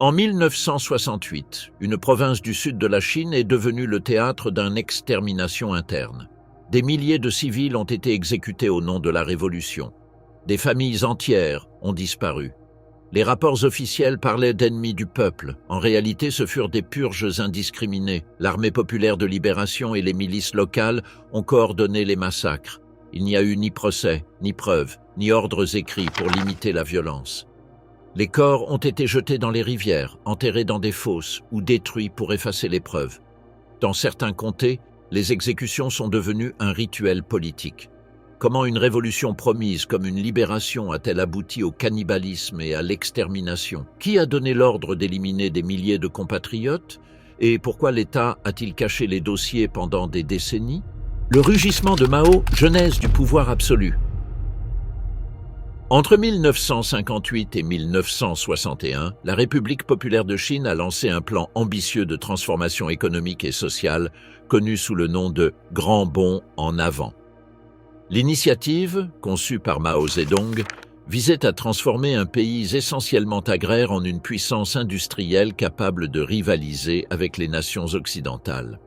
En 1968, une province du sud de la Chine est devenue le théâtre d'une extermination interne. Des milliers de civils ont été exécutés au nom de la révolution. Des familles entières ont disparu. Les rapports officiels parlaient d'ennemis du peuple. En réalité, ce furent des purges indiscriminées. L'armée populaire de libération et les milices locales ont coordonné les massacres. Il n'y a eu ni procès, ni preuves, ni ordres écrits pour limiter la violence. Les corps ont été jetés dans les rivières, enterrés dans des fosses ou détruits pour effacer les preuves. Dans certains comtés, les exécutions sont devenues un rituel politique. Comment une révolution promise comme une libération a-t-elle abouti au cannibalisme et à l'extermination? Qui a donné l'ordre d'éliminer des milliers de compatriotes? Et pourquoi l'État a-t-il caché les dossiers pendant des décennies? Le rugissement de Mao, genèse du pouvoir absolu. Entre 1958 et 1961, la République populaire de Chine a lancé un plan ambitieux de transformation économique et sociale, connu sous le nom de « Grand bond en avant ». L'initiative, conçue par Mao Zedong, visait à transformer un pays essentiellement agraire en une puissance industrielle capable de rivaliser avec les nations occidentales.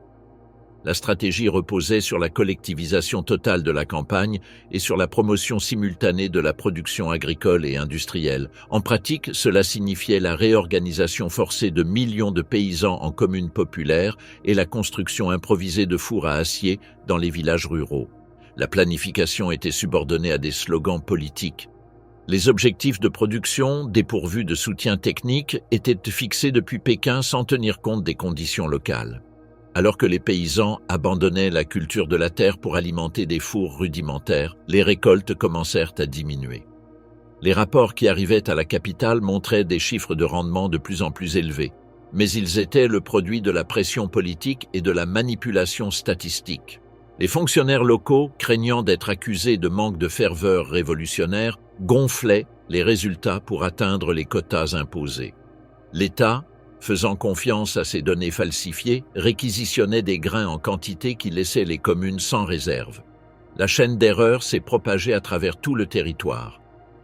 La stratégie reposait sur la collectivisation totale de la campagne et sur la promotion simultanée de la production agricole et industrielle. En pratique, cela signifiait la réorganisation forcée de millions de paysans en communes populaires et la construction improvisée de fours à acier dans les villages ruraux. La planification était subordonnée à des slogans politiques. Les objectifs de production, dépourvus de soutien technique, étaient fixés depuis Pékin sans tenir compte des conditions locales. Alors que les paysans abandonnaient la culture de la terre pour alimenter des fours rudimentaires, les récoltes commencèrent à diminuer. Les rapports qui arrivaient à la capitale montraient des chiffres de rendement de plus en plus élevés, mais ils étaient le produit de la pression politique et de la manipulation statistique. Les fonctionnaires locaux, craignant d'être accusés de manque de ferveur révolutionnaire, gonflaient les résultats pour atteindre les quotas imposés. L'État, faisant confiance à ces données falsifiées, réquisitionnait des grains en quantité qui laissaient les communes sans réserve. La chaîne d'erreur s'est propagée à travers tout le territoire.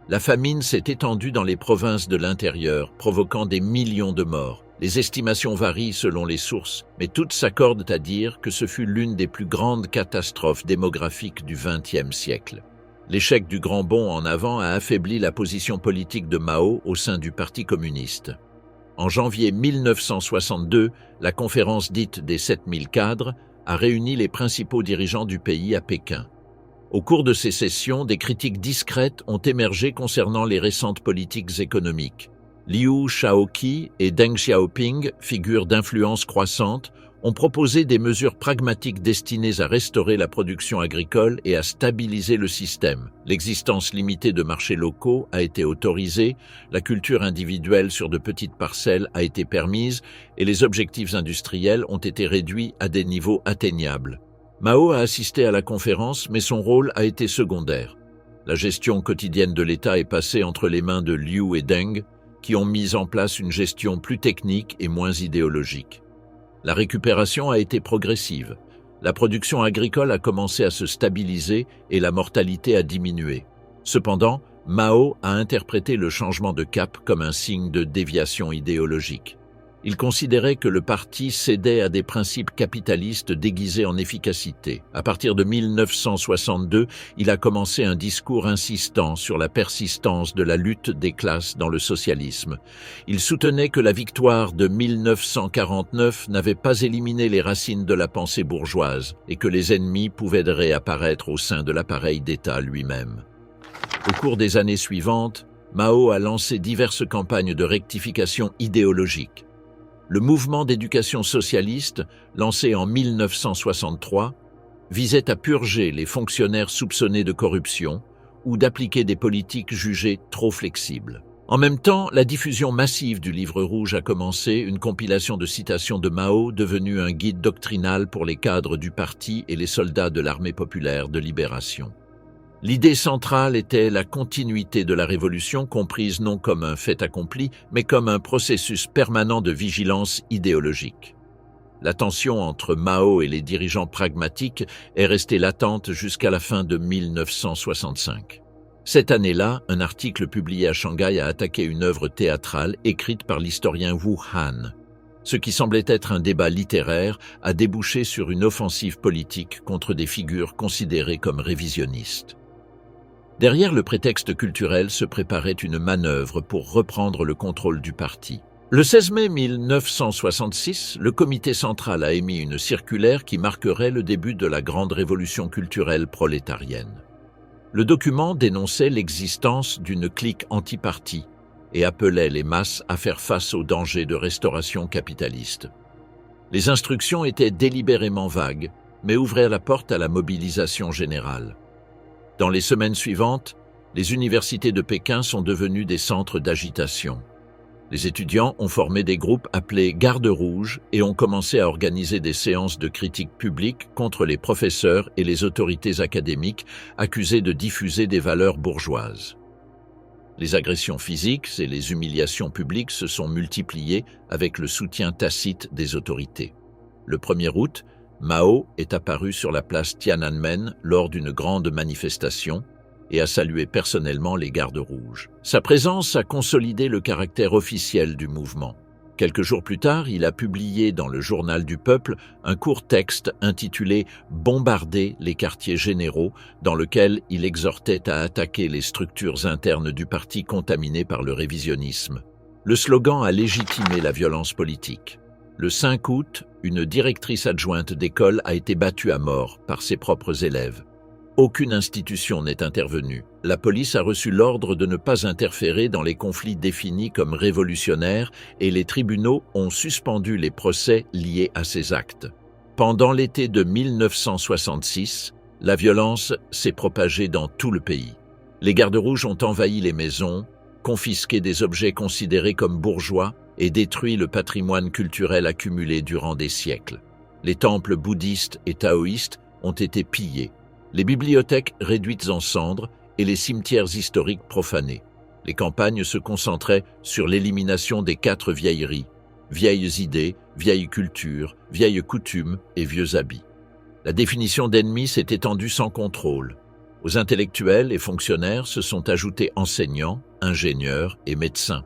La famine s'est étendue dans les provinces de l'intérieur, provoquant des millions de morts. Les estimations varient selon les sources, mais toutes s'accordent à dire que ce fut l'une des plus grandes catastrophes démographiques du XXe siècle. L'échec du Grand bond en avant a affaibli la position politique de Mao au sein du Parti communiste. En janvier 1962, la conférence dite des 7000 cadres a réuni les principaux dirigeants du pays à Pékin. Au cours de ces sessions, des critiques discrètes ont émergé concernant les récentes politiques économiques. Liu Shaoqi et Deng Xiaoping, figures d'influence croissante, ont proposé des mesures pragmatiques destinées à restaurer la production agricole et à stabiliser le système. L'existence limitée de marchés locaux a été autorisée, la culture individuelle sur de petites parcelles a été permise et les objectifs industriels ont été réduits à des niveaux atteignables. Mao a assisté à la conférence, mais son rôle a été secondaire. La gestion quotidienne de l'État est passée entre les mains de Liu et Deng, qui ont mis en place une gestion plus technique et moins idéologique. La récupération a été progressive. La production agricole a commencé à se stabiliser et la mortalité a diminué. Cependant, Mao a interprété le changement de cap comme un signe de déviation idéologique. Il considérait que le parti cédait à des principes capitalistes déguisés en efficacité. À partir de 1962, il a commencé un discours insistant sur la persistance de la lutte des classes dans le socialisme. Il soutenait que la victoire de 1949 n'avait pas éliminé les racines de la pensée bourgeoise et que les ennemis pouvaient réapparaître au sein de l'appareil d'État lui-même. Au cours des années suivantes, Mao a lancé diverses campagnes de rectification idéologique. Le mouvement d'éducation socialiste, lancé en 1963, visait à purger les fonctionnaires soupçonnés de corruption ou d'appliquer des politiques jugées trop flexibles. En même temps, la diffusion massive du Livre rouge a commencé, une compilation de citations de Mao devenue un guide doctrinal pour les cadres du parti et les soldats de l'armée populaire de libération. L'idée centrale était la continuité de la révolution, comprise non comme un fait accompli, mais comme un processus permanent de vigilance idéologique. La tension entre Mao et les dirigeants pragmatiques est restée latente jusqu'à la fin de 1965. Cette année-là, un article publié à Shanghai a attaqué une œuvre théâtrale écrite par l'historien Wu Han. Ce qui semblait être un débat littéraire a débouché sur une offensive politique contre des figures considérées comme révisionnistes. Derrière le prétexte culturel se préparait une manœuvre pour reprendre le contrôle du parti. Le 16 mai 1966, le comité central a émis une circulaire qui marquerait le début de la grande révolution culturelle prolétarienne. Le document dénonçait l'existence d'une clique anti-parti et appelait les masses à faire face aux dangers de restauration capitaliste. Les instructions étaient délibérément vagues, mais ouvraient la porte à la mobilisation générale. Dans les semaines suivantes, les universités de Pékin sont devenues des centres d'agitation. Les étudiants ont formé des groupes appelés Gardes rouges et ont commencé à organiser des séances de critique publique contre les professeurs et les autorités académiques accusés de diffuser des valeurs bourgeoises. Les agressions physiques et les humiliations publiques se sont multipliées avec le soutien tacite des autorités. Le 1er août, Mao est apparu sur la place Tiananmen lors d'une grande manifestation et a salué personnellement les Gardes rouges. Sa présence a consolidé le caractère officiel du mouvement. Quelques jours plus tard, il a publié dans le Journal du Peuple un court texte intitulé « Bombarder les quartiers généraux » dans lequel il exhortait à attaquer les structures internes du parti contaminées par le révisionnisme. Le slogan a légitimé la violence politique. Le 5 août, une directrice adjointe d'école a été battue à mort par ses propres élèves. Aucune institution n'est intervenue. La police a reçu l'ordre de ne pas interférer dans les conflits définis comme révolutionnaires et les tribunaux ont suspendu les procès liés à ces actes. Pendant l'été de 1966, la violence s'est propagée dans tout le pays. Les Gardes rouges ont envahi les maisons, confisqué des objets considérés comme bourgeois et détruit le patrimoine culturel accumulé durant des siècles. Les temples bouddhistes et taoïstes ont été pillés. Les bibliothèques réduites en cendres et les cimetières historiques profanés. Les campagnes se concentraient sur l'élimination des 4 vieilleries, vieilles idées, vieilles cultures, vieilles coutumes et vieux habits. La définition d'ennemi s'est étendue sans contrôle. Aux intellectuels et fonctionnaires se sont ajoutés enseignants, ingénieurs et médecins.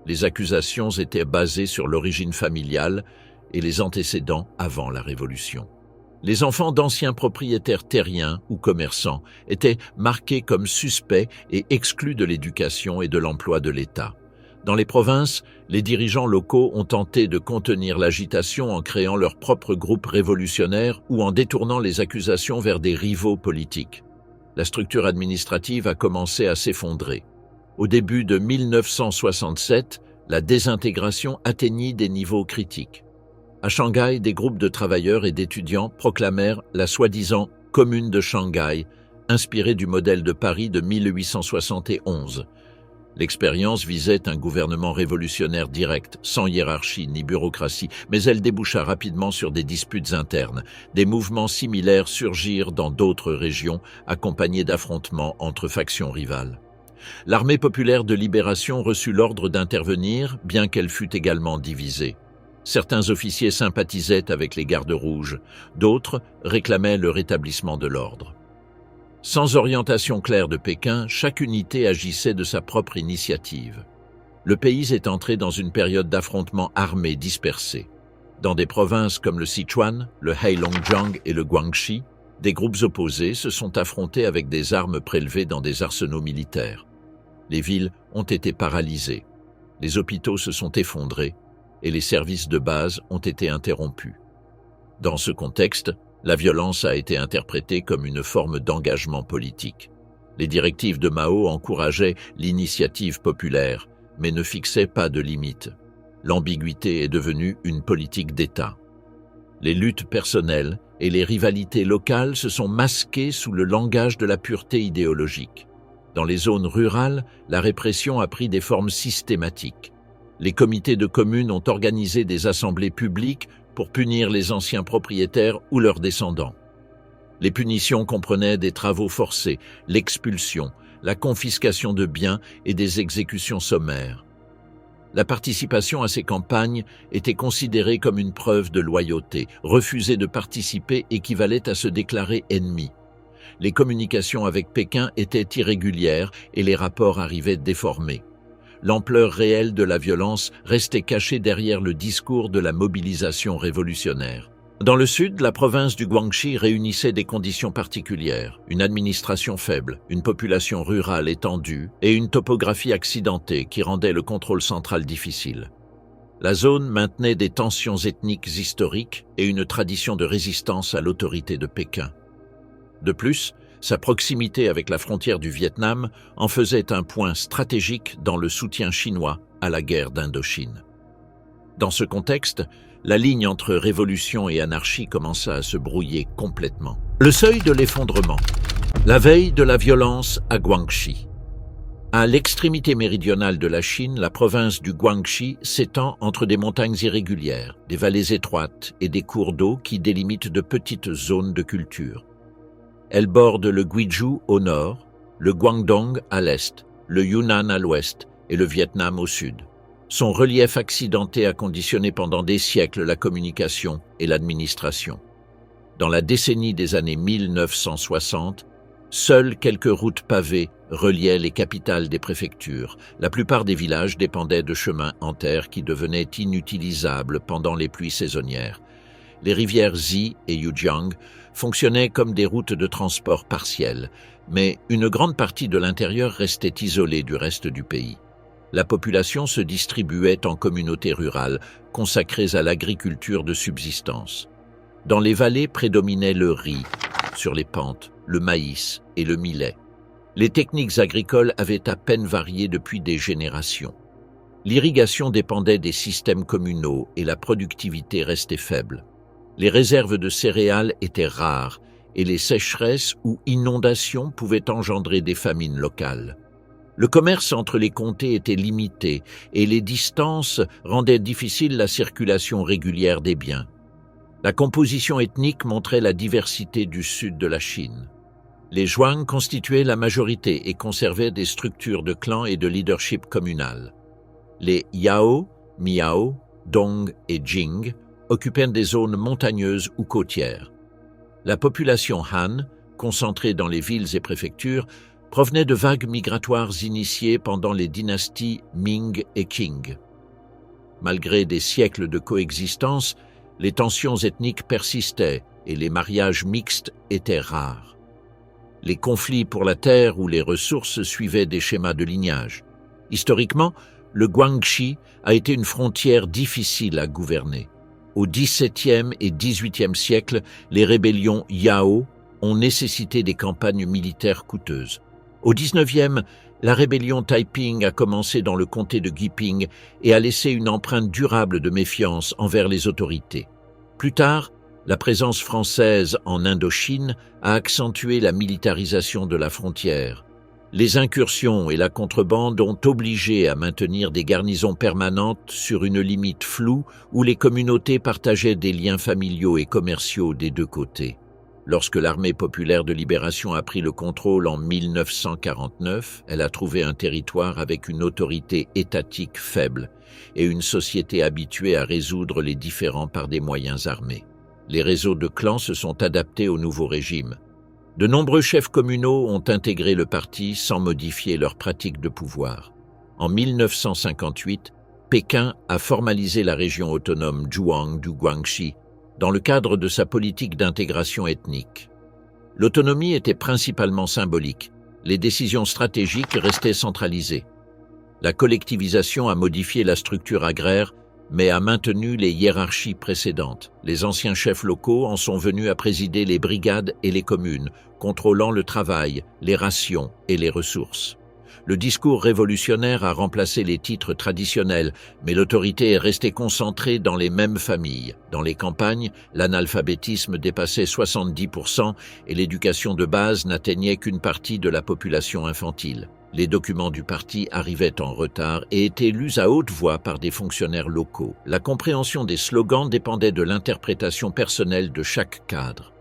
Les accusations étaient basées sur l'origine familiale et les antécédents avant la Révolution. Les enfants d'anciens propriétaires terriens ou commerçants étaient marqués comme suspects et exclus de l'éducation et de l'emploi de l'État. Dans les provinces, les dirigeants locaux ont tenté de contenir l'agitation en créant leur propre groupe révolutionnaire ou en détournant les accusations vers des rivaux politiques. La structure administrative a commencé à s'effondrer. Au début de 1967, la désintégration atteignit des niveaux critiques. À Shanghai, des groupes de travailleurs et d'étudiants proclamèrent la soi-disant « Commune de Shanghai », inspirée du modèle de Paris de 1871. L'expérience visait un gouvernement révolutionnaire direct, sans hiérarchie ni bureaucratie, mais elle déboucha rapidement sur des disputes internes. Des mouvements similaires surgirent dans d'autres régions, accompagnés d'affrontements entre factions rivales. L'Armée populaire de libération reçut l'ordre d'intervenir, bien qu'elle fût également divisée. Certains officiers sympathisaient avec les Gardes rouges, d'autres réclamaient le rétablissement de l'ordre. Sans orientation claire de Pékin, chaque unité agissait de sa propre initiative. Le pays est entré dans une période d'affrontements armés dispersés. Dans des provinces comme le Sichuan, le Heilongjiang et le Guangxi, des groupes opposés se sont affrontés avec des armes prélevées dans des arsenaux militaires. Les villes ont été paralysées, les hôpitaux se sont effondrés, et les services de base ont été interrompus. Dans ce contexte, la violence a été interprétée comme une forme d'engagement politique. Les directives de Mao encourageaient l'initiative populaire, mais ne fixaient pas de limites. L'ambiguïté est devenue une politique d'État. Les luttes personnelles et les rivalités locales se sont masquées sous le langage de la pureté idéologique. Dans les zones rurales, la répression a pris des formes systématiques. Les comités de communes ont organisé des assemblées publiques pour punir les anciens propriétaires ou leurs descendants. Les punitions comprenaient des travaux forcés, l'expulsion, la confiscation de biens et des exécutions sommaires. La participation à ces campagnes était considérée comme une preuve de loyauté. Refuser de participer équivalait à se déclarer ennemi. les communications avec Pékin étaient irrégulières et les rapports arrivaient déformés. L'ampleur réelle de la violence restait cachée derrière le discours de la mobilisation révolutionnaire. Dans le sud, la province du Guangxi réunissait des conditions particulières, une administration faible, une population rurale étendue et une topographie accidentée qui rendait le contrôle central difficile. La zone maintenait des tensions ethniques historiques et une tradition de résistance à l'autorité de Pékin. De plus, sa proximité avec la frontière du Vietnam en faisait un point stratégique dans le soutien chinois à la guerre d'Indochine. Dans ce contexte, la ligne entre révolution et anarchie commença à se brouiller complètement. Le seuil de l'effondrement. La veille de la violence à Guangxi. À l'extrémité méridionale de la Chine, la province du Guangxi s'étend entre des montagnes irrégulières, des vallées étroites et des cours d'eau qui délimitent de petites zones de culture. Elle borde le Guizhou au nord, le Guangdong à l'est, le Yunnan à l'ouest et le Vietnam au sud. Son relief accidenté a conditionné pendant des siècles la communication et l'administration. Dans la décennie des années 1960, seules quelques routes pavées reliaient les capitales des préfectures. La plupart des villages dépendaient de chemins en terre qui devenaient inutilisables pendant les pluies saisonnières. Les rivières Zi et Yujiang fonctionnaient comme des routes de transport partielles, mais une grande partie de l'intérieur restait isolée du reste du pays. La population se distribuait en communautés rurales, consacrées à l'agriculture de subsistance. Dans les vallées prédominait le riz, sur les pentes, le maïs et le millet. Les techniques agricoles avaient à peine varié depuis des générations. L'irrigation dépendait des systèmes communaux et la productivité restait faible. Les réserves de céréales étaient rares et les sécheresses ou inondations pouvaient engendrer des famines locales. Le commerce entre les comtés était limité et les distances rendaient difficile la circulation régulière des biens. La composition ethnique montrait la diversité du sud de la Chine. Les Zhuang constituaient la majorité et conservaient des structures de clans et de leadership communal. Les Yao, Miao, Dong et Jing occupaient des zones montagneuses ou côtières. La population Han, concentrée dans les villes et préfectures, provenait de vagues migratoires initiées pendant les dynasties Ming et Qing. Malgré des siècles de coexistence, les tensions ethniques persistaient et les mariages mixtes étaient rares. Les conflits pour la terre ou les ressources suivaient des schémas de lignage. Historiquement, le Guangxi a été une frontière difficile à gouverner. Au XVIIe et XVIIIe siècle, les rébellions Yao ont nécessité des campagnes militaires coûteuses. Au XIXe, la rébellion Taiping a commencé dans le comté de Guiping et a laissé une empreinte durable de méfiance envers les autorités. Plus tard, la présence française en Indochine a accentué la militarisation de la frontière. Les incursions et la contrebande ont obligé à maintenir des garnisons permanentes sur une limite floue où les communautés partageaient des liens familiaux et commerciaux des deux côtés. Lorsque l'Armée populaire de libération a pris le contrôle en 1949, elle a trouvé un territoire avec une autorité étatique faible et une société habituée à résoudre les différends par des moyens armés. Les réseaux de clans se sont adaptés au nouveau régime. De nombreux chefs communaux ont intégré le parti sans modifier leurs pratiques de pouvoir. En 1958, Pékin a formalisé la région autonome Zhuang du Guangxi dans le cadre de sa politique d'intégration ethnique. L'autonomie était principalement symbolique. Les décisions stratégiques restaient centralisées. La collectivisation a modifié la structure agraire, mais a maintenu les hiérarchies précédentes. Les anciens chefs locaux en sont venus à présider les brigades et les communes, contrôlant le travail, les rations et les ressources. Le discours révolutionnaire a remplacé les titres traditionnels, mais l'autorité est restée concentrée dans les mêmes familles. Dans les campagnes, l'analphabétisme dépassait 70% et l'éducation de base n'atteignait qu'une partie de la population infantile. Les documents du parti arrivaient en retard et étaient lus à haute voix par des fonctionnaires locaux. La compréhension des slogans dépendait de l'interprétation personnelle de chaque cadre.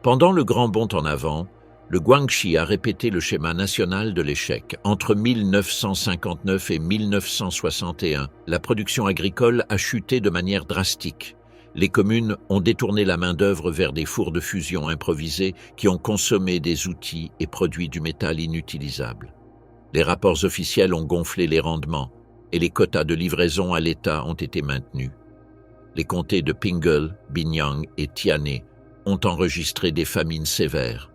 Pendant le grand bond en avant, le Guangxi a répété le schéma national de l'échec. Entre 1959 et 1961, la production agricole a chuté de manière drastique. Les communes ont détourné la main-d'œuvre vers des fours de fusion improvisés qui ont consommé des outils et produit du métal inutilisable. Les rapports officiels ont gonflé les rendements et les quotas de livraison à l'État ont été maintenus. Les comtés de Pingel, Binyang et Tiane ont enregistré des famines sévères.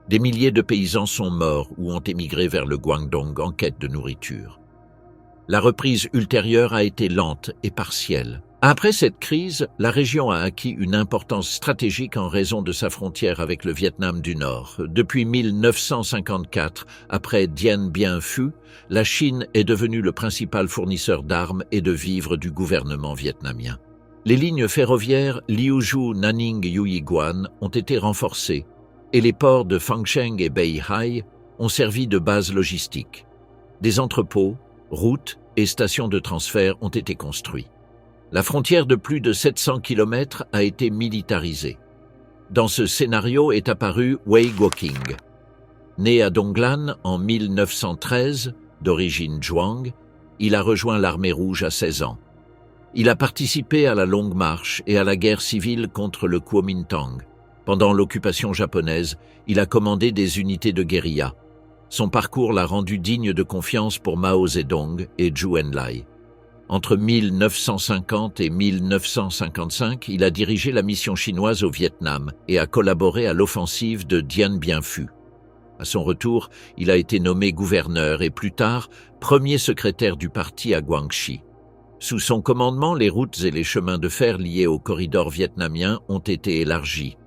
Des milliers de paysans sont morts ou ont émigré vers le Guangdong en quête de nourriture. La reprise ultérieure a été lente et partielle. Après cette crise, la région a acquis une importance stratégique en raison de sa frontière avec le Vietnam du Nord. Depuis 1954, après Dien Bien Phu, la Chine est devenue le principal fournisseur d'armes et de vivres du gouvernement vietnamien. Les lignes ferroviaires Liuzhou, Nanning et Yuyiguan ont été renforcées et les ports de Fangcheng et Beihai ont servi de base logistique. Des entrepôts, routes et stations de transfert ont été construits. La frontière de plus de 700 km a été militarisée. Dans ce scénario est apparu Wei Guoqing. Né à Donglan en 1913, d'origine zhuang, il a rejoint l'armée rouge à 16 ans. Il a participé à la Longue Marche et à la guerre civile contre le Kuomintang. Pendant l'occupation japonaise, il a commandé des unités de guérilla. Son parcours l'a rendu digne de confiance pour Mao Zedong et Zhou Enlai. Entre 1950 et 1955, il a dirigé la mission chinoise au Vietnam et a collaboré à l'offensive de Dien Bien Phu. À son retour, il a été nommé gouverneur et plus tard, premier secrétaire du parti à Guangxi. Sous son commandement, les routes et les chemins de fer liés au corridor vietnamien ont été élargis.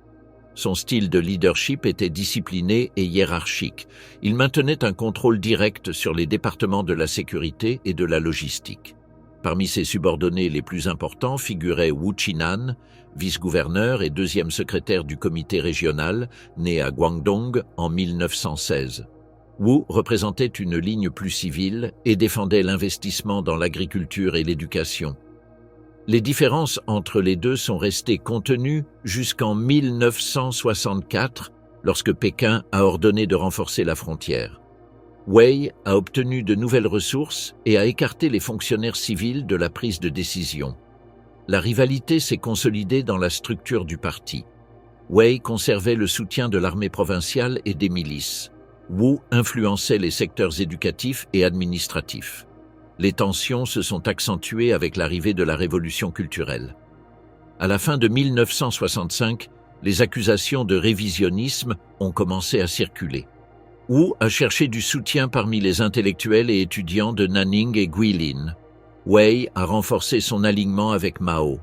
Son style de leadership était discipliné et hiérarchique. Il maintenait un contrôle direct sur les départements de la sécurité et de la logistique. Parmi ses subordonnés les plus importants figuraient Wu Chinan, vice-gouverneur et deuxième secrétaire du comité régional, né à Guangdong en 1916. Wu représentait une ligne plus civile et défendait l'investissement dans l'agriculture et l'éducation. Les différences entre les deux sont restées contenues jusqu'en 1964, lorsque Pékin a ordonné de renforcer la frontière. Wei a obtenu de nouvelles ressources et a écarté les fonctionnaires civils de la prise de décision. La rivalité s'est consolidée dans la structure du parti. Wei conservait le soutien de l'armée provinciale et des milices. Wu influençait les secteurs éducatifs et administratifs. Les tensions se sont accentuées avec l'arrivée de la révolution culturelle. À la fin de 1965, les accusations de révisionnisme ont commencé à circuler. Wu a cherché du soutien parmi les intellectuels et étudiants de Nanning et Guilin. Wei a renforcé son alignement avec Mao.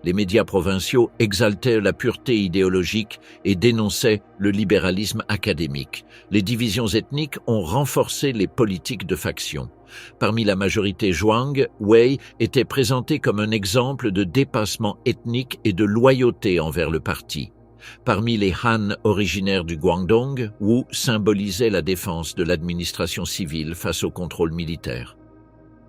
Les médias provinciaux exaltaient la pureté idéologique et dénonçaient le libéralisme académique. Les divisions ethniques ont renforcé les politiques de faction. Parmi la majorité zhuang, Wei était présenté comme un exemple de dépassement ethnique et de loyauté envers le parti. Parmi les Han originaires du Guangdong, Wu symbolisait la défense de l'administration civile face au contrôle militaire.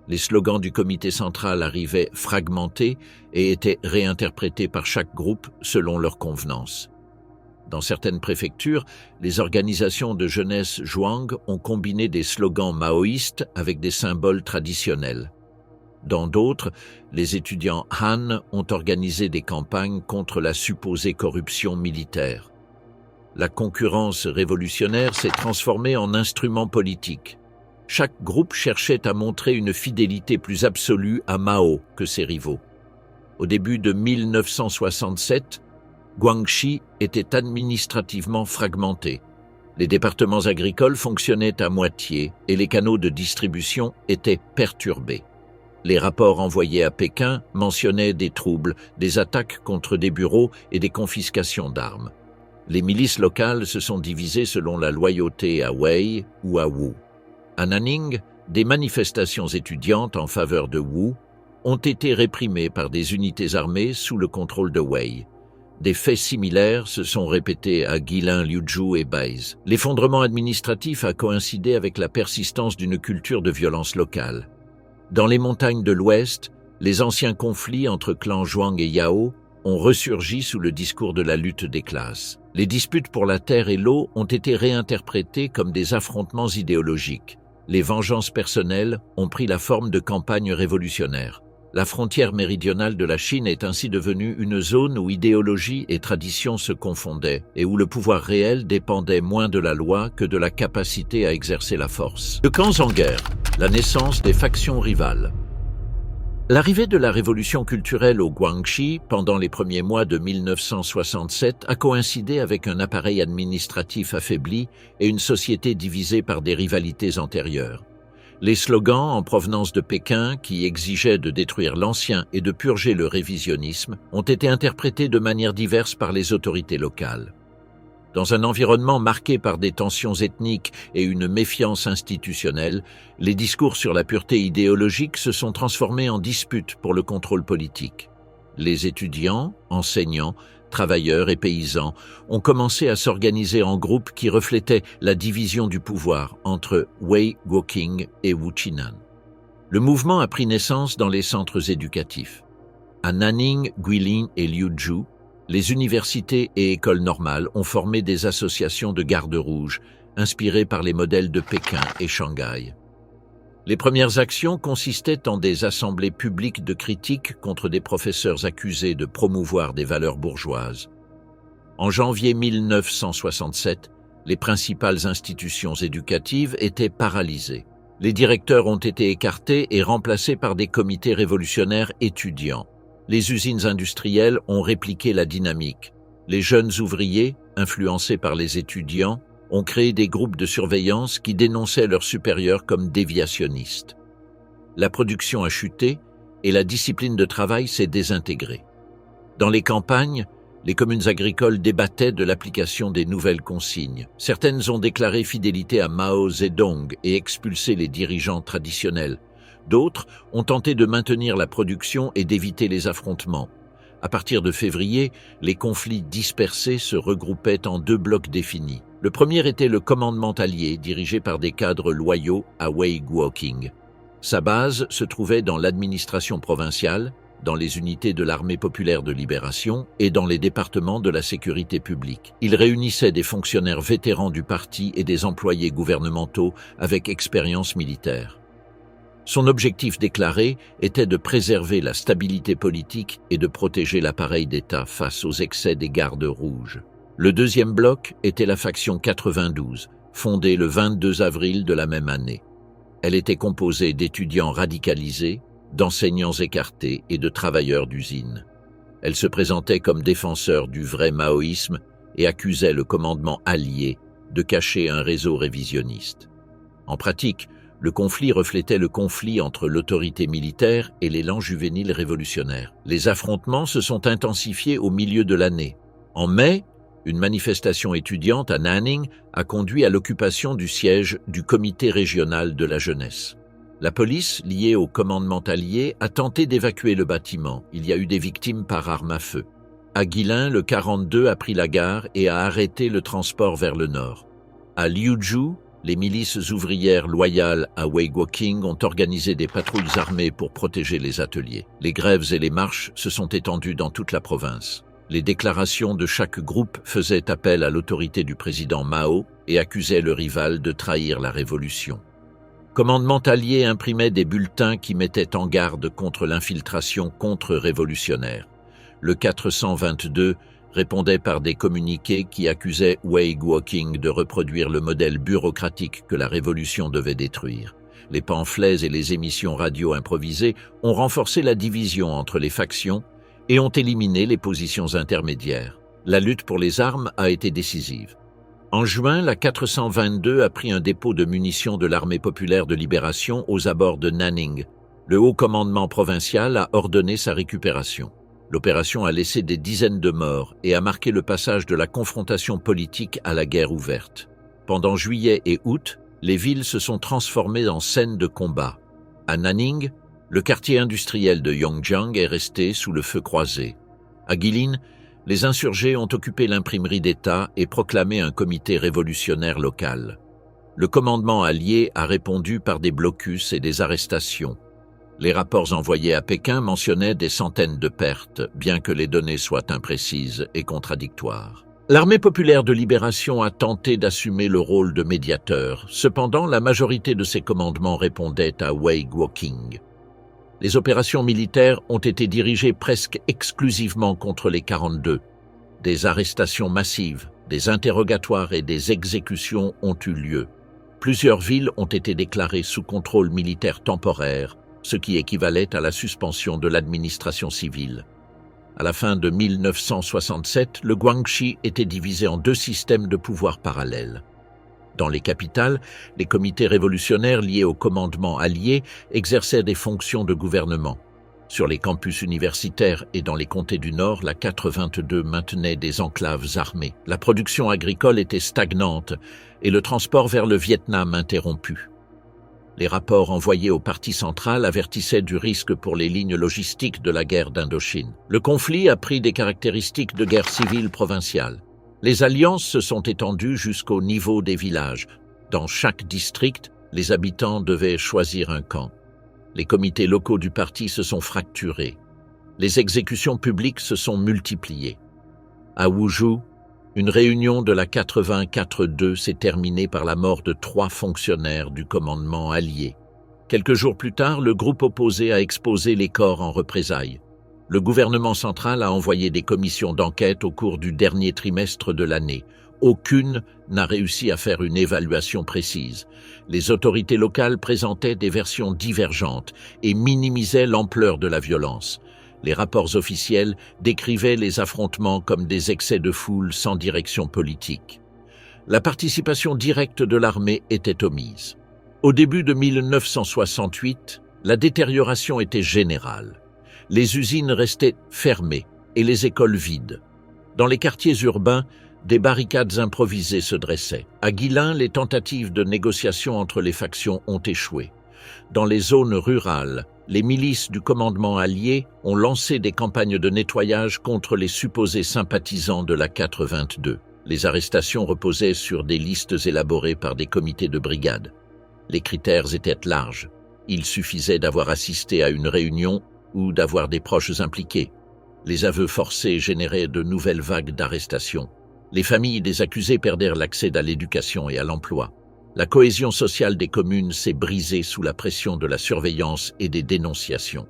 Les slogans du comité central arrivaient fragmentés et étaient réinterprétés par chaque groupe selon leur convenance. Dans certaines préfectures, les organisations de jeunesse zhuang ont combiné des slogans maoïstes avec des symboles traditionnels. Dans d'autres, les étudiants Han ont organisé des campagnes contre la supposée corruption militaire. La concurrence révolutionnaire s'est transformée en instrument politique. Chaque groupe cherchait à montrer une fidélité plus absolue à Mao que ses rivaux. Au début de 1967, Guangxi était administrativement fragmenté. Les départements agricoles fonctionnaient à moitié et les canaux de distribution étaient perturbés. Les rapports envoyés à Pékin mentionnaient des troubles, des attaques contre des bureaux et des confiscations d'armes. Les milices locales se sont divisées selon la loyauté à Wei ou à Wu. À Nanning, des manifestations étudiantes en faveur de Wu ont été réprimées par des unités armées sous le contrôle de Wei. Des faits similaires se sont répétés à Guilin, Liuzhou et Baize. L'effondrement administratif a coïncidé avec la persistance d'une culture de violence locale. Dans les montagnes de l'Ouest, les anciens conflits entre clans Zhuang et Yao ont ressurgi sous le discours de la lutte des classes. Les disputes pour la terre et l'eau ont été réinterprétées comme des affrontements idéologiques. Les vengeances personnelles ont pris la forme de campagnes révolutionnaires. La frontière méridionale de la Chine est ainsi devenue une zone où idéologie et tradition se confondaient et où le pouvoir réel dépendait moins de la loi que de la capacité à exercer la force. De camps en guerre, la naissance des factions rivales. L'arrivée de la révolution culturelle au Guangxi pendant les premiers mois de 1967 a coïncidé avec un appareil administratif affaibli et une société divisée par des rivalités antérieures. Les slogans en provenance de Pékin, qui exigeaient de détruire l'ancien et de purger le révisionnisme, ont été interprétés de manière diverse par les autorités locales. Dans un environnement marqué par des tensions ethniques et une méfiance institutionnelle, les discours sur la pureté idéologique se sont transformés en disputes pour le contrôle politique. Les étudiants, enseignants, travailleurs et paysans ont commencé à s'organiser en groupes qui reflétaient la division du pouvoir entre Wei Guoqing et Wu Qinan. Le mouvement a pris naissance dans les centres éducatifs. À Nanning, Guilin et Liuzhou, les universités et écoles normales ont formé des associations de gardes rouges, inspirées par les modèles de Pékin et Shanghai. Les premières actions consistaient en des assemblées publiques de critiques contre des professeurs accusés de promouvoir des valeurs bourgeoises. En janvier 1967, les principales institutions éducatives étaient paralysées. Les directeurs ont été écartés et remplacés par des comités révolutionnaires étudiants. Les usines industrielles ont répliqué la dynamique. Les jeunes ouvriers, influencés par les étudiants, ont créé des groupes de surveillance qui dénonçaient leurs supérieurs comme déviationnistes. La production a chuté et la discipline de travail s'est désintégrée. Dans les campagnes, les communes agricoles débattaient de l'application des nouvelles consignes. Certaines ont déclaré fidélité à Mao Zedong et expulsé les dirigeants traditionnels. D'autres ont tenté de maintenir la production et d'éviter les affrontements. À partir de février, les conflits dispersés se regroupaient en deux blocs définis. Le premier était le commandement allié, dirigé par des cadres loyaux à Wei Guoqing. Sa base se trouvait dans l'administration provinciale, dans les unités de l'armée populaire de libération et dans les départements de la sécurité publique. Il réunissait des fonctionnaires vétérans du parti et des employés gouvernementaux avec expérience militaire. Son objectif déclaré était de préserver la stabilité politique et de protéger l'appareil d'État face aux excès des gardes rouges. Le deuxième bloc était la faction 92, fondée le 22 avril de la même année. Elle était composée d'étudiants radicalisés, d'enseignants écartés et de travailleurs d'usines. Elle se présentait comme défenseur du vrai maoïsme et accusait le commandement allié de cacher un réseau révisionniste. En pratique, le conflit reflétait le conflit entre l'autorité militaire et l'élan juvénile révolutionnaire. Les affrontements se sont intensifiés au milieu de l'année. En mai, une manifestation étudiante à Nanning a conduit à l'occupation du siège du comité régional de la jeunesse. La police, liée au commandement allié, a tenté d'évacuer le bâtiment. Il y a eu des victimes par arme à feu. À Guilin, le 42 a pris la gare et a arrêté le transport vers le nord. À Liuzhou, les milices ouvrières loyales à Wei Guoqing ont organisé des patrouilles armées pour protéger les ateliers. Les grèves et les marches se sont étendues dans toute la province. Les déclarations de chaque groupe faisaient appel à l'autorité du président Mao et accusaient le rival de trahir la révolution. Commandement allié imprimait des bulletins qui mettaient en garde contre l'infiltration contre-révolutionnaire. Le 422 répondait par des communiqués qui accusaient Wei Guoqing de reproduire le modèle bureaucratique que la révolution devait détruire. Les pamphlets et les émissions radio improvisées ont renforcé la division entre les factions et ont éliminé les positions intermédiaires. La lutte pour les armes a été décisive. En juin, la 422 a pris un dépôt de munitions de l'armée populaire de libération aux abords de Nanning. Le haut commandement provincial a ordonné sa récupération. L'opération a laissé des dizaines de morts et a marqué le passage de la confrontation politique à la guerre ouverte. Pendant juillet et août, les villes se sont transformées en scènes de combat. À Nanning, le quartier industriel de Yongjiang est resté sous le feu croisé. À Guilin, les insurgés ont occupé l'imprimerie d'État et proclamé un comité révolutionnaire local. Le commandement allié a répondu par des blocus et des arrestations. Les rapports envoyés à Pékin mentionnaient des centaines de pertes, bien que les données soient imprécises et contradictoires. L'armée populaire de libération a tenté d'assumer le rôle de médiateur. Cependant, la majorité de ses commandements répondaient à Wei Guoqing. Les opérations militaires ont été dirigées presque exclusivement contre les 42. Des arrestations massives, des interrogatoires et des exécutions ont eu lieu. Plusieurs villes ont été déclarées sous contrôle militaire temporaire, ce qui équivalait à la suspension de l'administration civile. À la fin de 1967, le Guangxi était divisé en 2 systèmes de pouvoir parallèles. Dans les capitales, les comités révolutionnaires liés au commandement allié exerçaient des fonctions de gouvernement. Sur les campus universitaires et dans les comtés du Nord, la 422 maintenait des enclaves armées. La production agricole était stagnante et le transport vers le Vietnam interrompu. Les rapports envoyés au Parti central avertissaient du risque pour les lignes logistiques de la guerre d'Indochine. Le conflit a pris des caractéristiques de guerre civile provinciale. Les alliances se sont étendues jusqu'au niveau des villages. Dans chaque district, les habitants devaient choisir un camp. Les comités locaux du parti se sont fracturés. Les exécutions publiques se sont multipliées. À Wuzhou, une réunion de la 84-2 s'est terminée par la mort de 3 fonctionnaires du commandement allié. Quelques jours plus tard, le groupe opposé a exposé les corps en représailles. Le gouvernement central a envoyé des commissions d'enquête au cours du dernier trimestre de l'année. Aucune n'a réussi à faire une évaluation précise. Les autorités locales présentaient des versions divergentes et minimisaient l'ampleur de la violence. Les rapports officiels décrivaient les affrontements comme des excès de foule sans direction politique. La participation directe de l'armée était omise. Au début de 1968, la détérioration était générale. Les usines restaient fermées et les écoles vides. Dans les quartiers urbains, des barricades improvisées se dressaient. À Guilin, les tentatives de négociation entre les factions ont échoué. Dans les zones rurales, les milices du commandement allié ont lancé des campagnes de nettoyage contre les supposés sympathisants de la 422. Les arrestations reposaient sur des listes élaborées par des comités de brigade. Les critères étaient larges. Il suffisait d'avoir assisté à une réunion ou d'avoir des proches impliqués. Les aveux forcés généraient de nouvelles vagues d'arrestations. Les familles des accusés perdèrent l'accès à l'éducation et à l'emploi. La cohésion sociale des communes s'est brisée sous la pression de la surveillance et des dénonciations.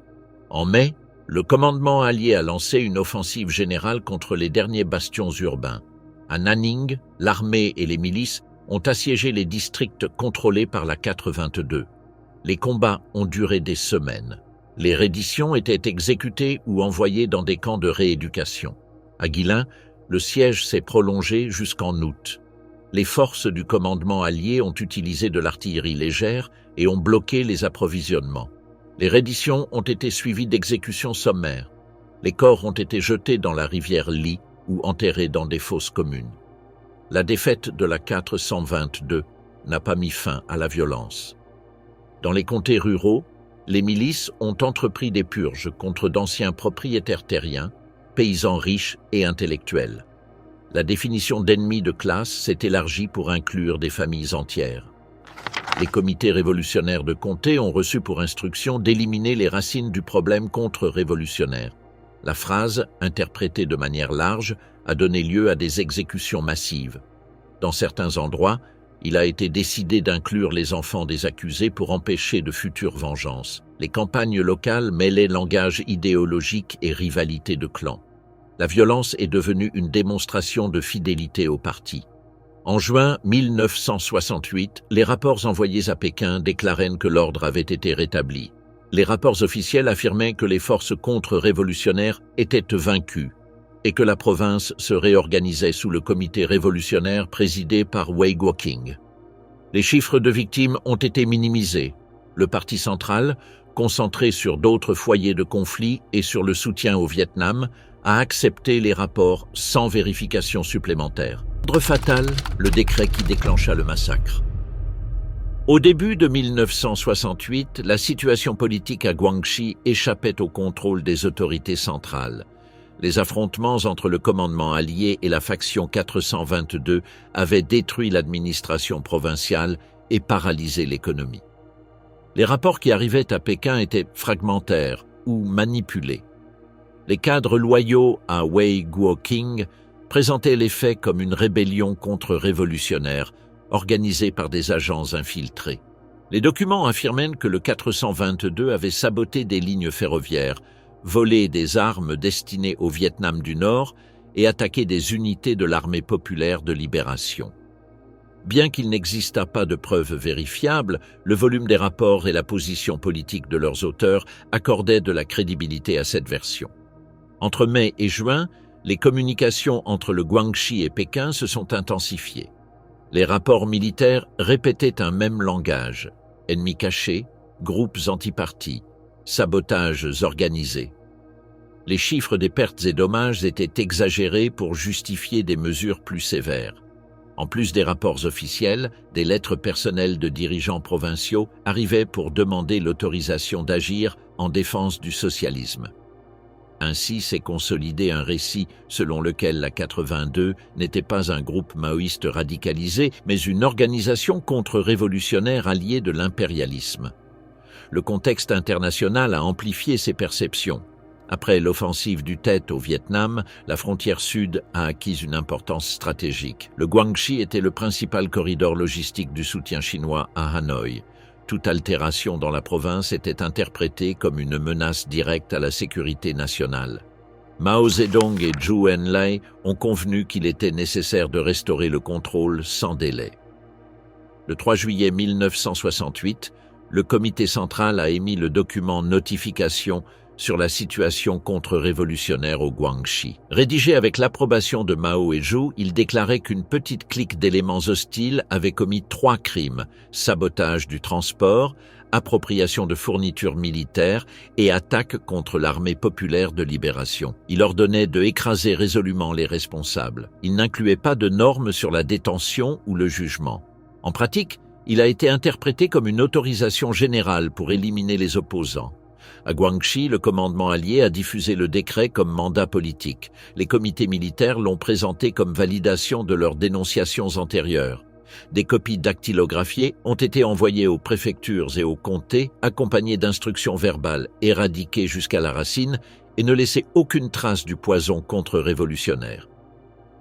En mai, le commandement allié a lancé une offensive générale contre les derniers bastions urbains. À Nanning, l'armée et les milices ont assiégé les districts contrôlés par la 422. Les combats ont duré des semaines. Les redditions étaient exécutées ou envoyées dans des camps de rééducation. À Guilin, le siège s'est prolongé jusqu'en août. Les forces du commandement allié ont utilisé de l'artillerie légère et ont bloqué les approvisionnements. Les redditions ont été suivies d'exécutions sommaires. Les corps ont été jetés dans la rivière Li ou enterrés dans des fosses communes. La défaite de la 422 n'a pas mis fin à la violence. Dans les comtés ruraux, les milices ont entrepris des purges contre d'anciens propriétaires terriens, paysans riches et intellectuels. La définition d'ennemi de classe s'est élargie pour inclure des familles entières. Les comités révolutionnaires de comté ont reçu pour instruction d'éliminer les racines du problème contre-révolutionnaire. La phrase, interprétée de manière large, a donné lieu à des exécutions massives. Dans certains endroits, il a été décidé d'inclure les enfants des accusés pour empêcher de futures vengeances. Les campagnes locales mêlaient langage idéologique et rivalité de clans. La violence est devenue une démonstration de fidélité au parti. En juin 1968, les rapports envoyés à Pékin déclaraient que l'ordre avait été rétabli. Les rapports officiels affirmaient que les forces contre-révolutionnaires étaient vaincues et que la province se réorganisait sous le comité révolutionnaire présidé par Wei Guoqing. Les chiffres de victimes ont été minimisés. Le Parti central, concentré sur d'autres foyers de conflit et sur le soutien au Vietnam, a accepté les rapports sans vérification supplémentaire. Ordre fatal, le décret qui déclencha le massacre. Au début de 1968, la situation politique à Guangxi échappait au contrôle des autorités centrales. Les affrontements entre le commandement allié et la faction 422 avaient détruit l'administration provinciale et paralysé l'économie. Les rapports qui arrivaient à Pékin étaient fragmentaires ou manipulés. Les cadres loyaux à Wei Guoqing présentaient les faits comme une rébellion contre-révolutionnaire organisée par des agents infiltrés. Les documents affirmaient que le 422 avait saboté des lignes ferroviaires, volé des armes destinées au Vietnam du Nord et attaqué des unités de l'armée populaire de libération. Bien qu'il n'existât pas de preuves vérifiables, le volume des rapports et la position politique de leurs auteurs accordaient de la crédibilité à cette version. Entre mai et juin, les communications entre le Guangxi et Pékin se sont intensifiées. Les rapports militaires répétaient un même langage: ennemis cachés, groupes antipartis, sabotages organisés. Les chiffres des pertes et dommages étaient exagérés pour justifier des mesures plus sévères. En plus des rapports officiels, des lettres personnelles de dirigeants provinciaux arrivaient pour demander l'autorisation d'agir en défense du socialisme. Ainsi s'est consolidé un récit selon lequel la 82 n'était pas un groupe maoïste radicalisé, mais une organisation contre-révolutionnaire alliée de l'impérialisme. Le contexte international a amplifié ces perceptions. Après l'offensive du Tet au Vietnam, la frontière sud a acquis une importance stratégique. Le Guangxi était le principal corridor logistique du soutien chinois à Hanoï. Toute altération dans la province était interprétée comme une menace directe à la sécurité nationale. Mao Zedong et Zhou Enlai ont convenu qu'il était nécessaire de restaurer le contrôle sans délai. Le 3 juillet 1968, le comité central a émis le document Notification sur la situation contre-révolutionnaire au Guangxi. Rédigé avec l'approbation de Mao et Zhou, il déclarait qu'une petite clique d'éléments hostiles avait commis 3 crimes: sabotage du transport, appropriation de fournitures militaires et attaque contre l'armée populaire de libération. Il ordonnait de écraser résolument les responsables. Il n'incluait pas de normes sur la détention ou le jugement. En pratique, il a été interprété comme une autorisation générale pour éliminer les opposants. À Guangxi, le commandement allié a diffusé le décret comme mandat politique. Les comités militaires l'ont présenté comme validation de leurs dénonciations antérieures. Des copies dactylographiées ont été envoyées aux préfectures et aux comtés, accompagnées d'instructions verbales éradiquées jusqu'à la racine et ne laissaient aucune trace du poison contre-révolutionnaire.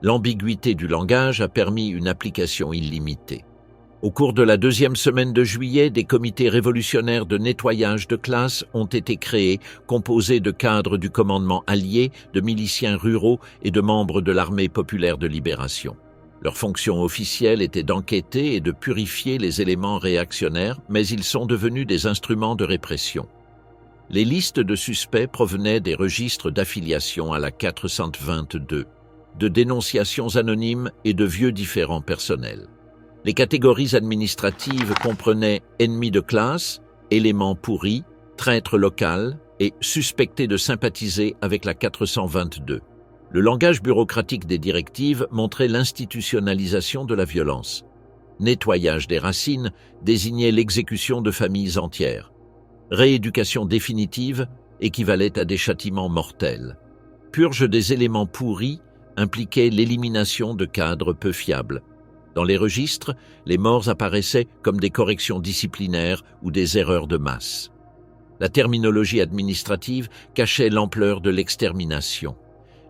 L'ambiguïté du langage a permis une application illimitée. Au cours de la 2e semaine de juillet, des comités révolutionnaires de nettoyage de classe ont été créés, composés de cadres du commandement allié, de miliciens ruraux et de membres de l'armée populaire de libération. Leur fonction officielle était d'enquêter et de purifier les éléments réactionnaires, mais ils sont devenus des instruments de répression. Les listes de suspects provenaient des registres d'affiliation à la 422, de dénonciations anonymes et de vieux différends personnels. Les catégories administratives comprenaient ennemis de classe, éléments pourris, traîtres local et suspectés de sympathiser avec la 422. Le langage bureaucratique des directives montrait l'institutionnalisation de la violence. Nettoyage des racines désignait l'exécution de familles entières. Rééducation définitive équivalait à des châtiments mortels. Purge des éléments pourris impliquait l'élimination de cadres peu fiables. Dans les registres, les morts apparaissaient comme des corrections disciplinaires ou des erreurs de masse. La terminologie administrative cachait l'ampleur de l'extermination.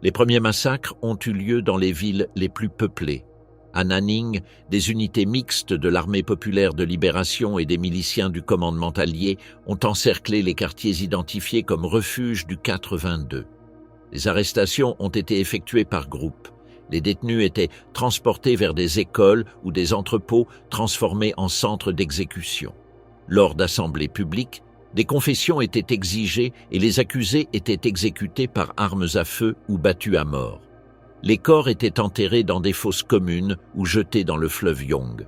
Les premiers massacres ont eu lieu dans les villes les plus peuplées. À Nanning, des unités mixtes de l'armée populaire de libération et des miliciens du commandement allié ont encerclé les quartiers identifiés comme refuges du 422. Les arrestations ont été effectuées par groupes. Les détenus étaient transportés vers des écoles ou des entrepôts transformés en centres d'exécution. Lors d'assemblées publiques, des confessions étaient exigées et les accusés étaient exécutés par armes à feu ou battus à mort. Les corps étaient enterrés dans des fosses communes ou jetés dans le fleuve Yonge.